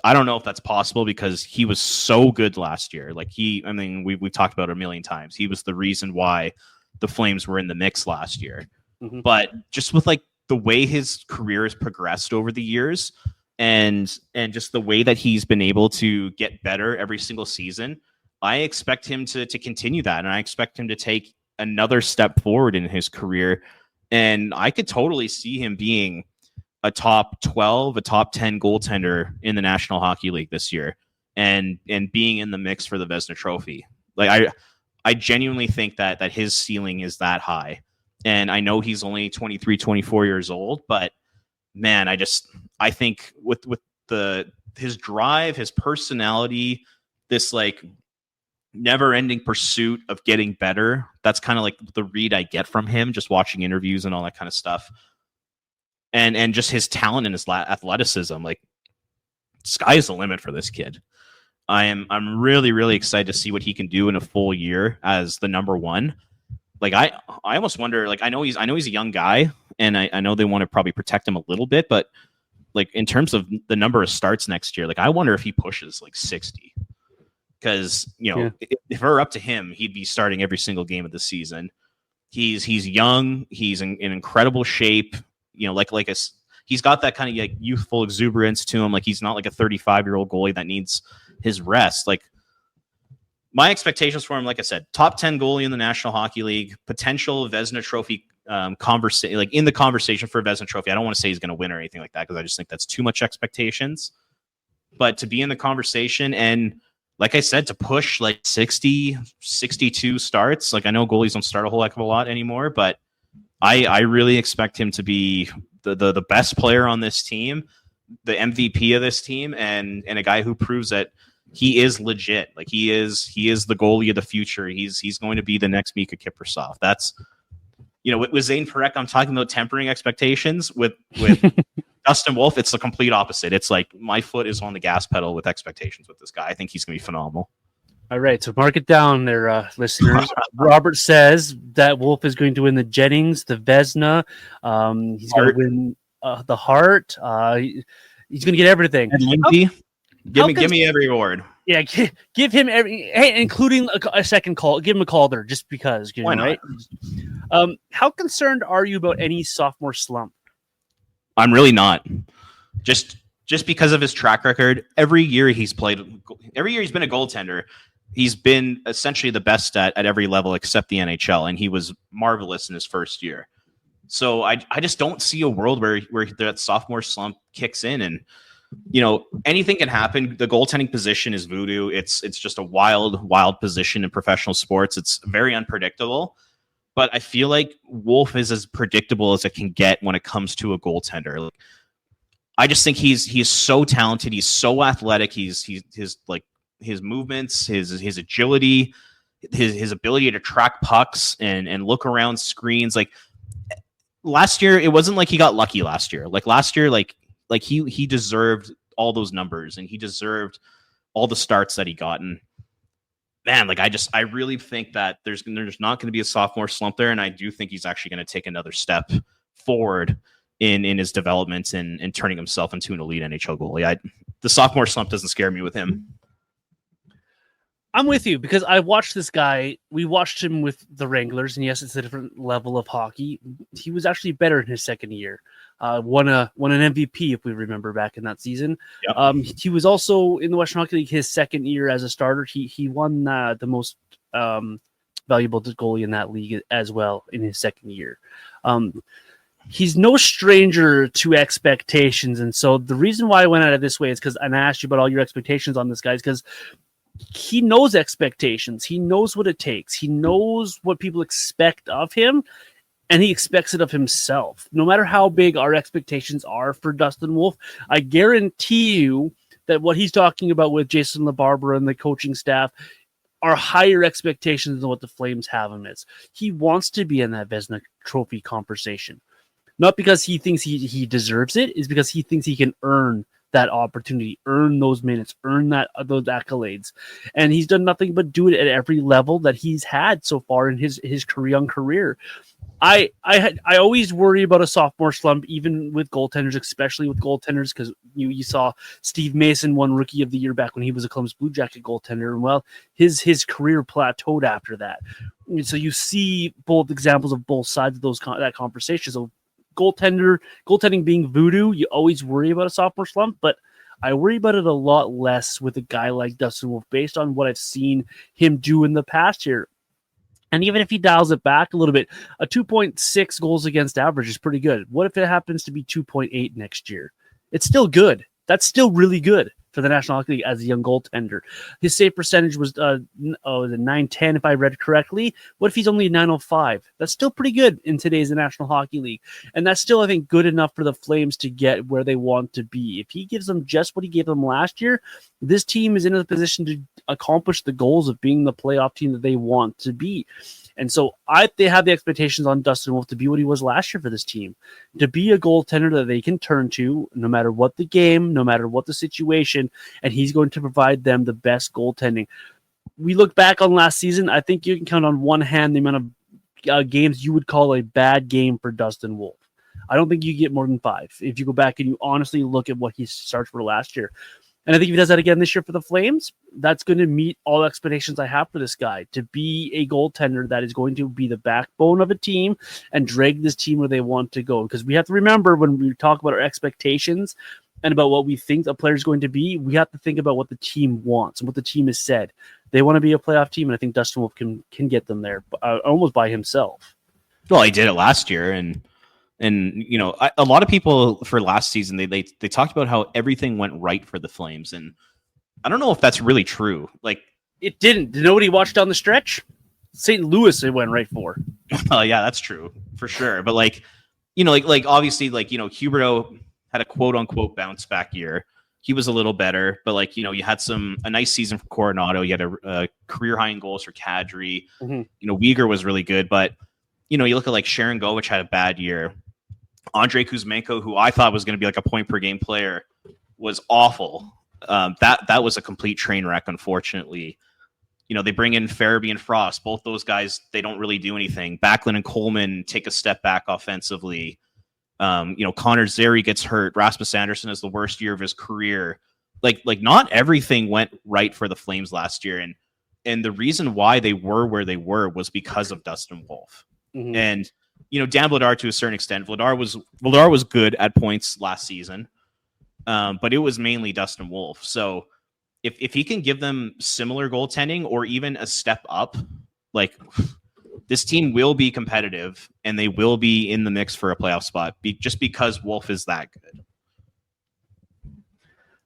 [SPEAKER 2] I don't know if that's possible because he was so good last year. Like we've talked about it a million times. He was the reason why the Flames were in the mix last year. Mm-hmm. But just with like the way his career has progressed over the years and just the way that he's been able to get better every single season, I expect him to continue that. And I expect him to take another step forward in his career. And I could totally see him being a top 12, a top 10 goaltender in the National Hockey League this year and being in the mix for the Vezina Trophy. Like I genuinely think that his ceiling is that high. And I know he's only 23, 24 years old, but man, I think with his drive, his personality, this like never-ending pursuit of getting better, that's kind of like the read I get from him, just watching interviews and all that kind of stuff. And just his talent and his athleticism, like sky's the limit for this kid. I'm really, really excited to see what he can do in a full year as the number one. Like I almost wonder, like I know he's a young guy, and I know they want to probably protect him a little bit, but like in terms of the number of starts next year, like I wonder if he pushes like 60. Because if it were up to him, he'd be starting every single game of the season. He's young, he's in incredible shape. He's got that kind of like youthful exuberance to him. Like he's not like a 35-year-old goalie that needs his rest. Like my expectations for him, like I said, top 10 goalie in the National Hockey League, potential Vezina Trophy conversation, like in the conversation for a Vezina Trophy. I don't want to say he's going to win or anything like that because I just think that's too much expectations. But to be in the conversation and, like I said, to push like 60, 62 starts. Like I know goalies don't start a whole heck of a lot anymore, but I really expect him to be the best player on this team, the MVP of this team, and a guy who proves that he is legit. Like he is the goalie of the future. He's going to be the next Mika Kiprusoff. That's with Zayne Parehk, I'm talking about tempering expectations. With Duston Wolf, it's the complete opposite. It's like my foot is on the gas pedal with expectations with this guy. I think he's going to be phenomenal. All
[SPEAKER 1] right, so mark it down there, listeners. Robert says that Wolf is going to win the Jennings, the Vezina. He's going to win the Hart. He's going to get everything.
[SPEAKER 2] And Lindsay, give me every award.
[SPEAKER 1] Yeah, give him every, hey, including a second call. Give him a Calder just because.
[SPEAKER 2] Why not?
[SPEAKER 1] Right? How concerned are you about any sophomore slump?
[SPEAKER 2] I'm really not. Just because of his track record, every year he's been a goaltender. He's been essentially the best at every level except the NHL, and he was marvelous in his first year. So I just don't see a world where that sophomore slump kicks in, and anything can happen. The goaltending position is voodoo. It's just a wild position in professional sports. It's very unpredictable. But I feel like Wolf is as predictable as it can get when it comes to a goaltender. Like, I just think he's so talented. He's so athletic. His movements, his agility, his ability to track pucks and look around screens. Like last year, it wasn't like he got lucky last year. Like last year, like he deserved all those numbers and he deserved all the starts that he got. And man, like I really think that there's not going to be a sophomore slump there, and I do think he's actually going to take another step forward in his development and turning himself into an elite NHL goalie. The sophomore slump doesn't scare me with him.
[SPEAKER 1] I'm with you because I watched this guy. We watched him with the Wranglers, and yes, it's a different level of hockey. He was actually better in his second year. Won an MVP, if we remember back in that season. Yep. He was also in the Western Hockey League his second year as a starter. He won the most valuable goalie in that league as well in his second year. He's no stranger to expectations, and so the reason why I went at it this way is because I asked you about all your expectations on this guy is because he knows expectations. He knows what it takes. He knows what people expect of him, and he expects it of himself. No matter how big our expectations are for Duston Wolf, I guarantee you that what he's talking about with Jason LaBarbera and the coaching staff are higher expectations than what the Flames have him as. He wants to be in that Vezina Trophy conversation. Not because he thinks he deserves it, is because he thinks he can earn that opportunity, earn those minutes, earn those accolades. And he's done nothing but do it at every level that he's had so far in his young career. I always worry about a sophomore slump, even with goaltenders, especially with goaltenders, because you saw Steve Mason won Rookie of the Year back when he was a Columbus Blue Jacket goaltender, and well, his career plateaued after that. And so you see both examples of both sides of that conversation. So goaltending being voodoo, you always worry about a sophomore slump, but I worry about it a lot less with a guy like Duston Wolf based on what I've seen him do in the past here. And even if he dials it back a little bit, a 2.6 goals against average is pretty good. What if it happens to be 2.8 next year? It's still good. That's still really good for the National Hockey League as a young goaltender. His save percentage was 910 if I read correctly. What if he's only 905? That's still pretty good in today's National Hockey League. And that's still, I think, good enough for the Flames to get where they want to be. If he gives them just what he gave them last year, this team is in a position to accomplish the goals of being the playoff team that they want to be. And so they have the expectations on Duston Wolf to be what he was last year for this team, to be a goaltender that they can turn to no matter what the game, no matter what the situation, and he's going to provide them the best goaltending. We look back on last season, I think you can count on one hand the amount of games you would call a bad game for Duston Wolf. I don't think you get more than 5 if you go back and you honestly look at what he started for last year. And I think if he does that again this year for the Flames, that's going to meet all expectations I have for this guy, to be a goaltender that is going to be the backbone of a team and drag this team where they want to go. Because we have to remember, when we talk about our expectations and about what we think a player is going to be, we have to think about what the team wants and what the team has said. They want to be a playoff team, and I think Duston Wolf can get them there almost by himself.
[SPEAKER 2] Well, he did it last year, and you know, a lot of people for last season, they talked about how everything went right for the Flames, and I don't know if that's really true. Like,
[SPEAKER 1] it didn't. Did nobody watch down the stretch? St. Louis, it went right for.
[SPEAKER 2] Oh yeah, that's true for sure. But like, you know, like obviously, like, you know, Huberdeau had a quote unquote bounce back year. He was a little better, but like, you know, you had a nice season for Coronado. You had a career high in goals for Kadri. Mm-hmm. You know, Weegar was really good, but you know, you look at like Sharon Govich had a bad year. Andrei Kuzmenko, who I thought was going to be like a point per game player, was awful. That was a complete train wreck, unfortunately. You know, they bring in Farabee and Frost. Both those guys, they don't really do anything. Backlund and Coleman take a step back offensively. You know, Connor Zary gets hurt. Rasmus Andersson has the worst year of his career. Like not everything went right for the Flames last year. And the reason why they were where they were was because of Duston Wolf. Mm-hmm. And you know, Dan Vladar to a certain extent. Vladar was good at points last season, but it was mainly Duston Wolf. So if he can give them similar goaltending or even a step up, like, this team will be competitive and they will be in the mix for a playoff spot just because Wolf is that good.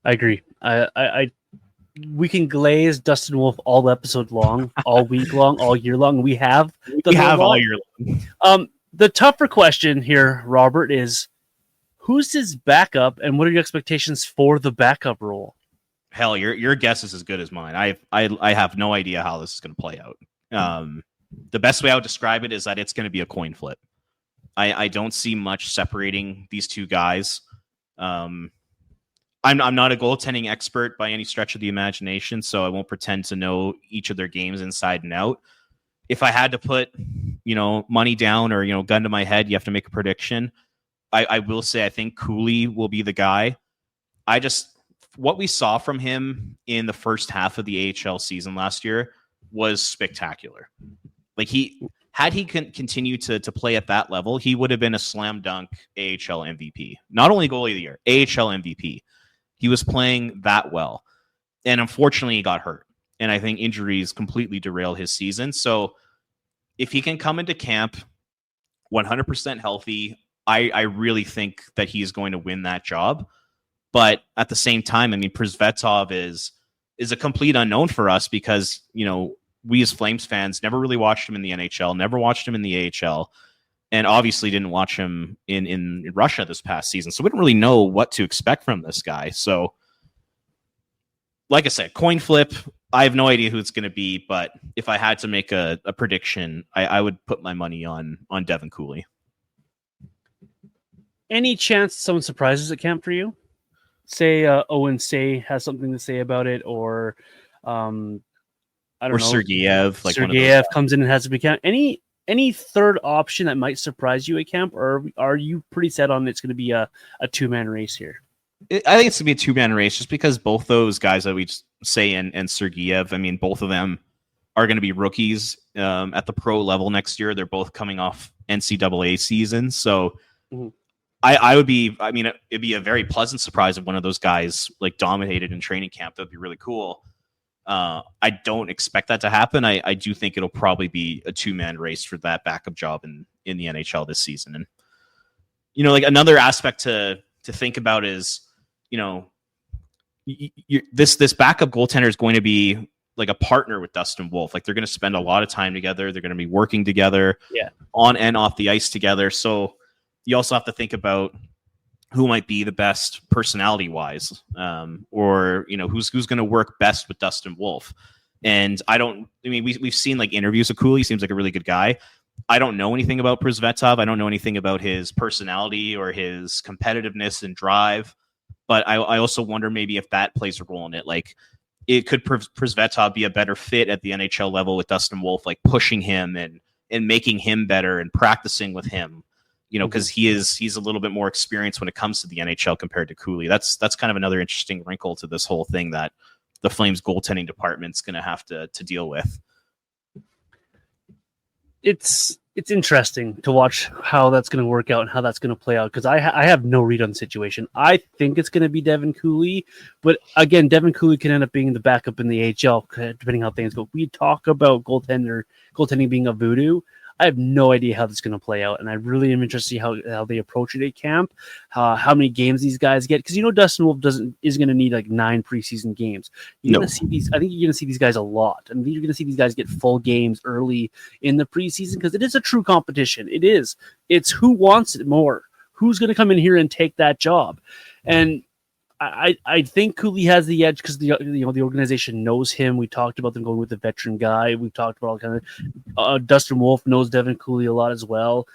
[SPEAKER 1] I agree. We can glaze Duston Wolf all episode long, all week long, all year long. We have
[SPEAKER 2] all year long.
[SPEAKER 1] The tougher question here, Robert, is who's his backup and what are your expectations for the backup role?
[SPEAKER 2] Hell, your guess is as good as mine. I have no idea how this is going to play out. The best way I would describe it is that it's going to be a coin flip. I don't see much separating these two guys. I'm not a goaltending expert by any stretch of the imagination, so I won't pretend to know each of their games inside and out. If I had to put, you know, money down or, you know, gun to my head, you have to make a prediction. I will say I think Cooley will be the guy. What we saw from him in the first half of the AHL season last year was spectacular. Like, had he continued to play at that level, he would have been a slam dunk AHL MVP. Not only goalie of the year, AHL MVP. He was playing that well. And unfortunately, he got hurt. And I think injuries completely derailed his season. So if he can come into camp 100% healthy, I really think that he is going to win that job. But at the same time, I mean, Przvetov is is a complete unknown for us because, we as Flames fans never really watched him in the NHL, never watched him in the AHL, and obviously didn't watch him in Russia this past season. So we don't really know what to expect from this guy. So, like I said, coin flip. I have no idea who it's going to be, but if I had to make a prediction, I would put my money on Devin Cooley.
[SPEAKER 1] Any chance someone surprises at camp for you? Say Owen Say has something to say about it, or I don't know.
[SPEAKER 2] Sergeyev, like
[SPEAKER 1] Sergeyev comes in and has a big camp. Any third option that might surprise you at camp, or are you pretty set on it's going to be a 2-man race here?
[SPEAKER 2] I think it's going to be a 2-man race just because both those guys that we say and Sergeyev, I mean, both of them are going to be rookies at the pro level next year. They're both coming off NCAA season. So it'd be a very pleasant surprise if one of those guys like dominated in training camp. That'd be really cool. I don't expect that to happen. I do think it'll probably be a 2-man race for that backup job in the NHL this season. And, like another aspect to think about is, this backup goaltender is going to be like a partner with Duston Wolf. Like they're going to spend a lot of time together. They're going to be working together on and off the ice together. So you also have to think about who might be the best personality wise, or, who's going to work best with Duston Wolf. And we've seen like interviews of Cooley. He seems like a really good guy. I don't know anything about Przvetov. I don't know anything about his personality or his competitiveness and drive. But I also wonder maybe if that plays a role in it. Like, it could Przvetov be a better fit at the NHL level with Duston Wolf, like pushing him and making him better and practicing with him, because he's a little bit more experienced when it comes to the NHL compared to Cooley. That's kind of another interesting wrinkle to this whole thing that the Flames goaltending department's going to have to deal with.
[SPEAKER 1] It's interesting to watch how that's going to work out and how that's going to play out, because I have no read on the situation. I think it's going to be Devin Cooley, but again, Devin Cooley can end up being the backup in the AHL depending how things go. We talk about goaltending being a voodoo. I have no idea how this is going to play out, and I really am interested to see how they approach it at camp, how many games these guys get, because Dustin Wolf is going to need like 9 preseason games. You're going to see these. I think you're going to see these guys a lot. I mean, you're going to see these guys get full games early in the preseason because it is a true competition. It is. It's who wants it more. Who's going to come in here and take that job, and I think Cooley has the edge because the organization knows him. We talked about them going with the veteran guy. We've talked about all kind of Dustin Wolf knows Devin Cooley a lot as well.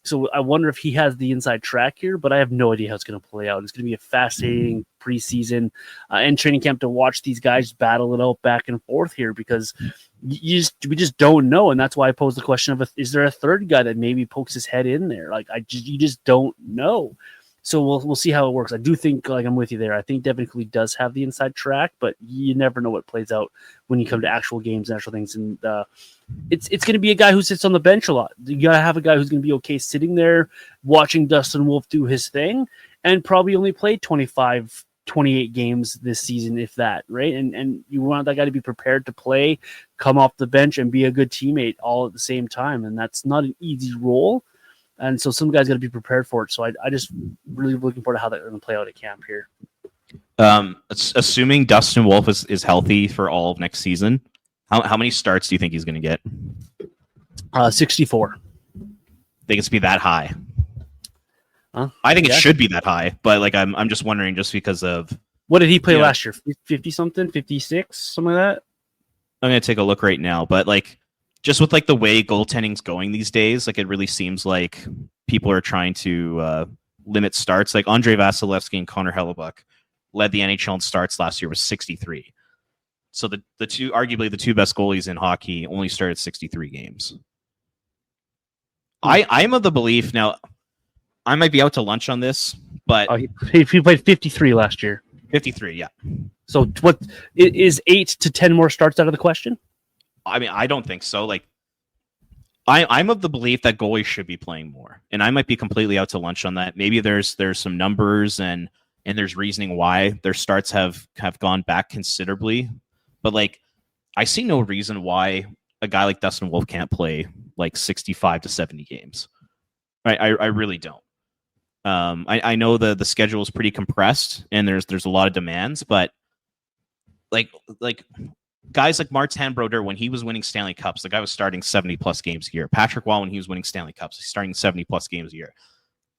[SPEAKER 1] So I wonder if he has the inside track here, but I have no idea how it's going to play out. It's going to be a fascinating preseason and training camp to watch these guys battle it out back and forth here, because we just don't know, and that's why I posed the question of is there a third guy that maybe pokes his head in there? Like you just don't know. So we'll see how it works. I do think, like, I'm with you there. I think Devin Cooley does have the inside track, but you never know what plays out when you come to actual games and actual things. And it's going to be a guy who sits on the bench a lot. You got to have a guy who's going to be okay sitting there watching Dustin Wolf do his thing, and probably only played 25, 28 games this season, if that, right? And you want that guy to be prepared to play, come off the bench, and be a good teammate all at the same time. And that's not an easy role. And so some guys got to be prepared for it. So I just really looking forward to how that's going to play out at camp here.
[SPEAKER 2] Assuming Dustin Wolf is healthy for all of next season, how many starts do you think he's going to get?
[SPEAKER 1] 64.
[SPEAKER 2] Think it's be that high? I think it should be that high, but like I'm just wondering, just because of
[SPEAKER 1] what did he play last year? 50 something, 56, something like that.
[SPEAKER 2] I'm going to take a look right now, but like, just with like the way goaltending's going these days, like it really seems like people are trying to limit starts. Like Andrei Vasilevsky and Connor Hellebuck led the NHL in starts last year with 63. So the arguably the two best goalies in hockey only started 63 games. I'm of the belief now. I might be out to lunch on this, but
[SPEAKER 1] he played 53 last year.
[SPEAKER 2] 53, yeah.
[SPEAKER 1] So what is 8 to 10 more starts out of the question?
[SPEAKER 2] I mean, I don't think so. Like, I'm of the belief that goalies should be playing more, and I might be completely out to lunch on that. Maybe there's some numbers and there's reasoning why their starts have gone back considerably, but like, I see no reason why a guy like Dustin Wolf can't play like 65 to 70 games. I really don't. I know the schedule is pretty compressed and there's a lot of demands, but like guys like Martin Brodeur, when he was winning Stanley Cups, the guy was starting 70 plus games a year. Patrick Waugh, when he was winning Stanley Cups, he's starting 70 plus games a year.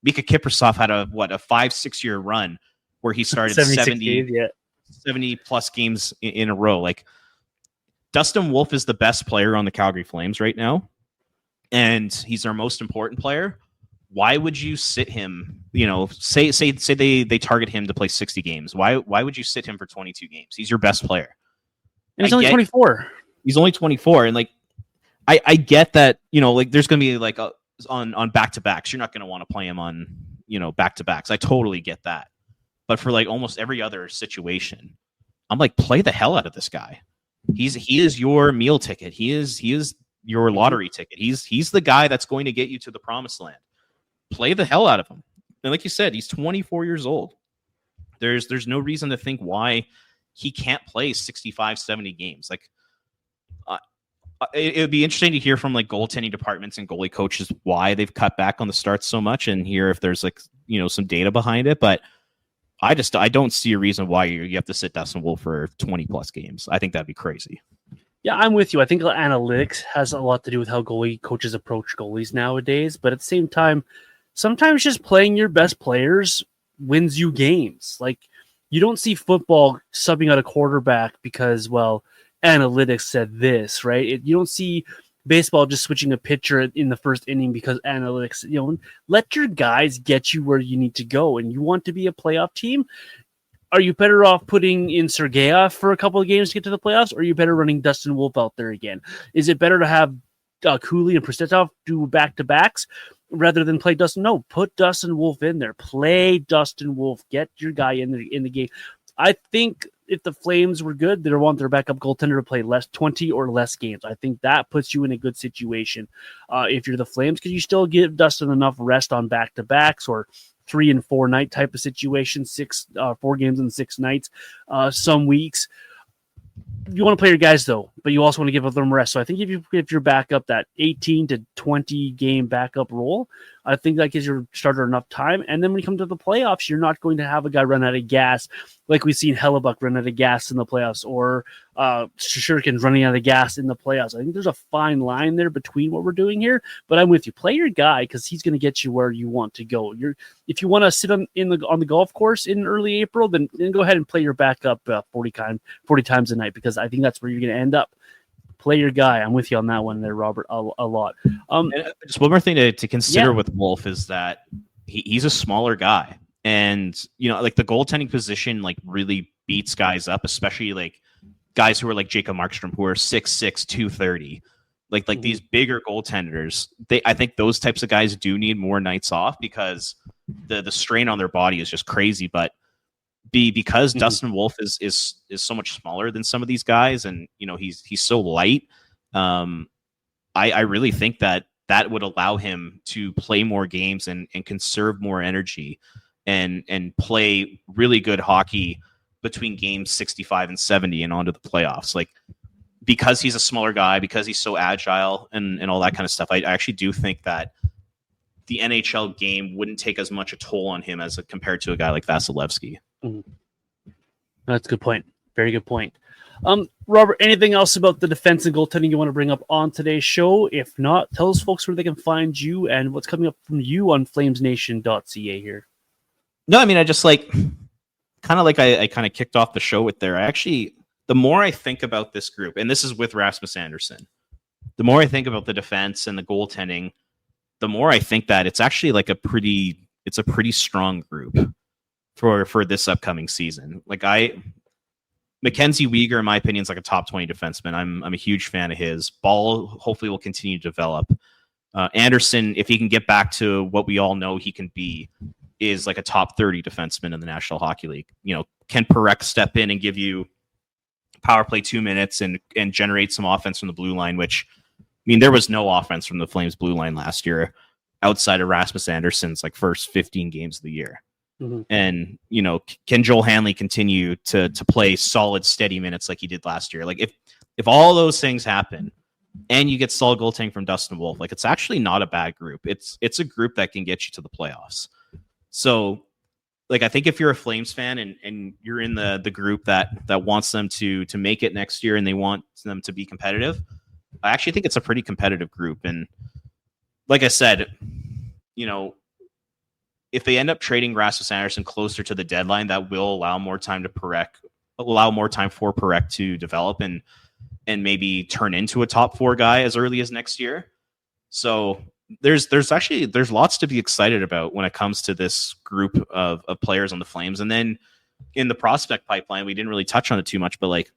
[SPEAKER 2] Mika Kiprasov had a 5-6 year run where he started 70
[SPEAKER 1] games, yeah.
[SPEAKER 2] 70 plus games in a row. Like, Duston Wolf is the best player on the Calgary Flames right now, and he's our most important player. Why would you sit him? You know, say they target him to play 60 games. Why would you sit him for 22 games? He's your best player.
[SPEAKER 1] And he's only 24.
[SPEAKER 2] He's only 24, and like, I get that, you know, like, there's going to be like on back-to-backs. You're not going to want to play him on, you know, back-to-backs. I totally get that. But for like almost every other situation, I'm like, play the hell out of this guy. He is your meal ticket. He is your lottery ticket. He's the guy that's going to get you to the promised land. Play the hell out of him. And like you said, he's 24 years old. There's no reason to think why he can't play 65, 70 games. Like, it would be interesting to hear from like goaltending departments and goalie coaches why they've cut back on the starts so much, and hear if there's like, you know, some data behind it. But I don't see a reason why you have to sit Dustin Wolf for 20 plus games. I think that'd be crazy.
[SPEAKER 1] Yeah, I'm with you. I think analytics has a lot to do with how goalie coaches approach goalies nowadays. But at the same time, sometimes just playing your best players wins you games. Like, you don't see football subbing out a quarterback because, well, analytics said this, right? You don't see baseball just switching a pitcher in the first inning because analytics, you know, let your guys get you where you need to go. And you want to be a playoff team. Are you better off putting in Sergeyev for a couple of games to get to the playoffs, or are you better running Dustin Wolf out there again? Is it better to have Cooley and Prostetov do back-to-backs rather than play Dustin? No, put Dustin Wolf in there. Play Dustin Wolf. Get your guy in the game. I think if the Flames were good, they'd want their backup goaltender to play 20 or less games. I think that puts you in a good situation. If you're the Flames, because you still give Dustin enough rest on back-to-backs or 3 and 4 night type of situation, 4 games in 6 nights, some weeks. You want to play your guys though, but you also want to give them rest. So I think if you're back up that 18 to 20 game backup role, I think that gives your starter enough time. And then when you come to the playoffs, you're not going to have a guy run out of gas like we've seen Hellebuck run out of gas in the playoffs, or Shishkin running out of gas in the playoffs. I think there's a fine line there between what we're doing here, but I'm with you. Play your guy because he's going to get you where you want to go. If you want to sit on the golf course in early April, then go ahead and play your backup 40 times a night, because I think that's where you're going to end up. Play your guy. I'm with you on that one there, Robert, a lot.
[SPEAKER 2] Just one more thing to consider with Wolf is that he's a smaller guy. And, you know, like, the goaltending position, like, really beats guys up, especially like guys who are like Jacob Markstrom, who are 6'6", 230. Like these bigger goaltenders, I think those types of guys do need more nights off, because the strain on their body is just crazy. But because Dustin Wolf is so much smaller than some of these guys, and, you know, he's so light, I really think that would allow him to play more games and conserve more energy and play really good hockey between games 65 and 70 and onto the playoffs. Like, because he's a smaller guy, because he's so agile and all that kind of stuff, I actually do think that the NHL game wouldn't take as much a toll on him as compared to a guy like Vasilevsky.
[SPEAKER 1] That's a good point. Very good point. Robert, anything else about the defense and goaltending you want to bring up on today's show? If not, tell us, folks, where they can find you and what's coming up from you on flamesnation.ca here.
[SPEAKER 2] No, I mean, I just I kind of kicked off the show with there. The more I think about this group, and this is with Rasmus Andersson, the more I think about the defense and the goaltending, the more I think that it's actually like a pretty strong group for this upcoming season. Like, Mackenzie Weegar, in my opinion, is like a top 20 defenseman. I'm a huge fan of his. Ball hopefully will continue to develop. Andersson, if he can get back to what we all know he can be, is like a top 30 defenseman in the National Hockey League. You know, can Parehk step in and give you power play 2 minutes and generate some offense from the blue line, which, I mean, there was no offense from the Flames blue line last year outside of Rasmus Andersson's like first 15 games of the year. And, you know, can Joel Hanley continue to play solid, steady minutes like he did last year? Like, if all those things happen and you get solid goaltending from Dustin Wolf, like, it's actually not a bad group. It's a group that can get you to the playoffs. So like, I think if you're a Flames fan and you're in the group that wants them to make it next year and they want them to be competitive, I actually think it's a pretty competitive group. And like I said, if they end up trading Rasmus Andersson closer to the deadline, that will allow more time for Parehk to develop and maybe turn into a top 4 guy as early as next year. So there's lots to be excited about when it comes to this group of players on the Flames. And then in the prospect pipeline, we didn't really touch on it too much, but like,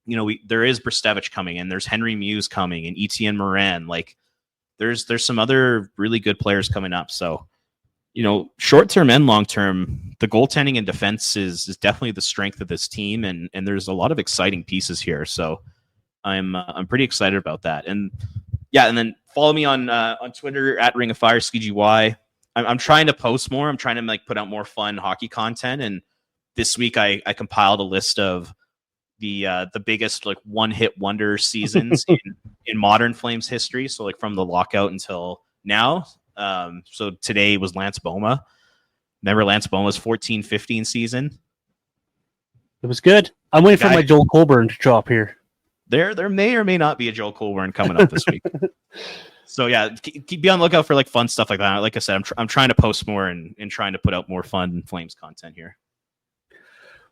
[SPEAKER 2] there is Brestevich coming in, there's Henry Muse coming, and Etienne Morin. Like, there's some other really good players coming up. So, short term and long term, the goaltending and defense is definitely the strength of this team, and there's a lot of exciting pieces here. So I'm pretty excited about that. And yeah, and then follow me on Twitter at Ring of Fire CGY. I'm trying to post more. I'm trying to put out more fun hockey content. And this week I compiled a list of the biggest one-hit wonder seasons in modern Flames history. So from the lockout until now. So today was Lance Boma. Remember Lance Boma's 14-15 season?
[SPEAKER 1] It was good. I'm waiting for my Joel Colburn to drop here.
[SPEAKER 2] There may or may not be a Joel Colburn coming up this week. So yeah, be on the lookout for fun stuff like that. Like I said, I'm trying to post more and trying to put out more fun Flames content here.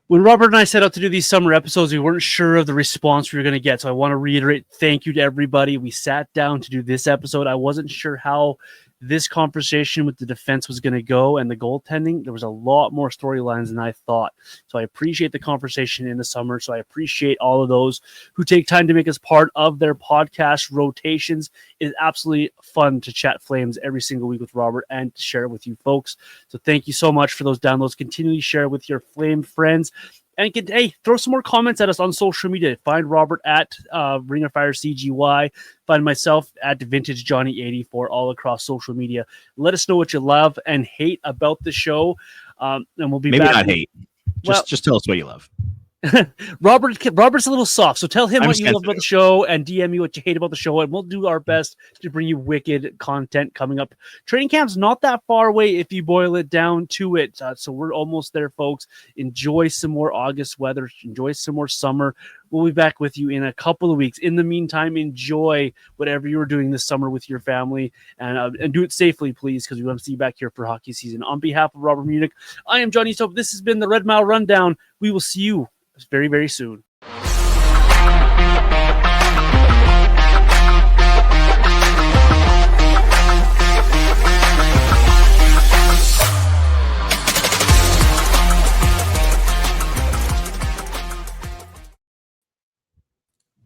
[SPEAKER 1] When Robert and I set out to do these summer episodes, we weren't sure of the response we were going to get. So I want to reiterate, thank you to everybody. We sat down to do this episode. I wasn't sure how this conversation with the defense was going to go and the goaltending. There was a lot more storylines than I thought. So I appreciate the conversation in the summer. So I appreciate all of those who take time to make us part of their podcast rotations. It is absolutely fun to chat Flames every single week with Robert and to share it with you folks. So thank you so much for those downloads. Continually share with your Flame friends. And throw some more comments at us on social media. Find Robert at Ring of Fire CGY. Find myself at Vintage Johnny 84 all across social media. Let us know what you love and hate about the show. And we'll be
[SPEAKER 2] maybe
[SPEAKER 1] back.
[SPEAKER 2] Not hate. Just tell us what you love.
[SPEAKER 1] Robert's a little soft, so tell him what you love about the show and DM me what you hate about the show, and we'll do our best to bring you wicked content coming up. Training camp's not that far away if you boil it down to it, so we're almost there, folks. Enjoy some more August weather, enjoy some more summer. We'll be back with you in a couple of weeks. In the meantime, enjoy whatever you're doing this summer with your family, and do it safely, please, because we want to see you back here for hockey season. On behalf of Robert Munich, I am Johnny Soap. This has been the Red Mile Rundown. We will see you very, very soon.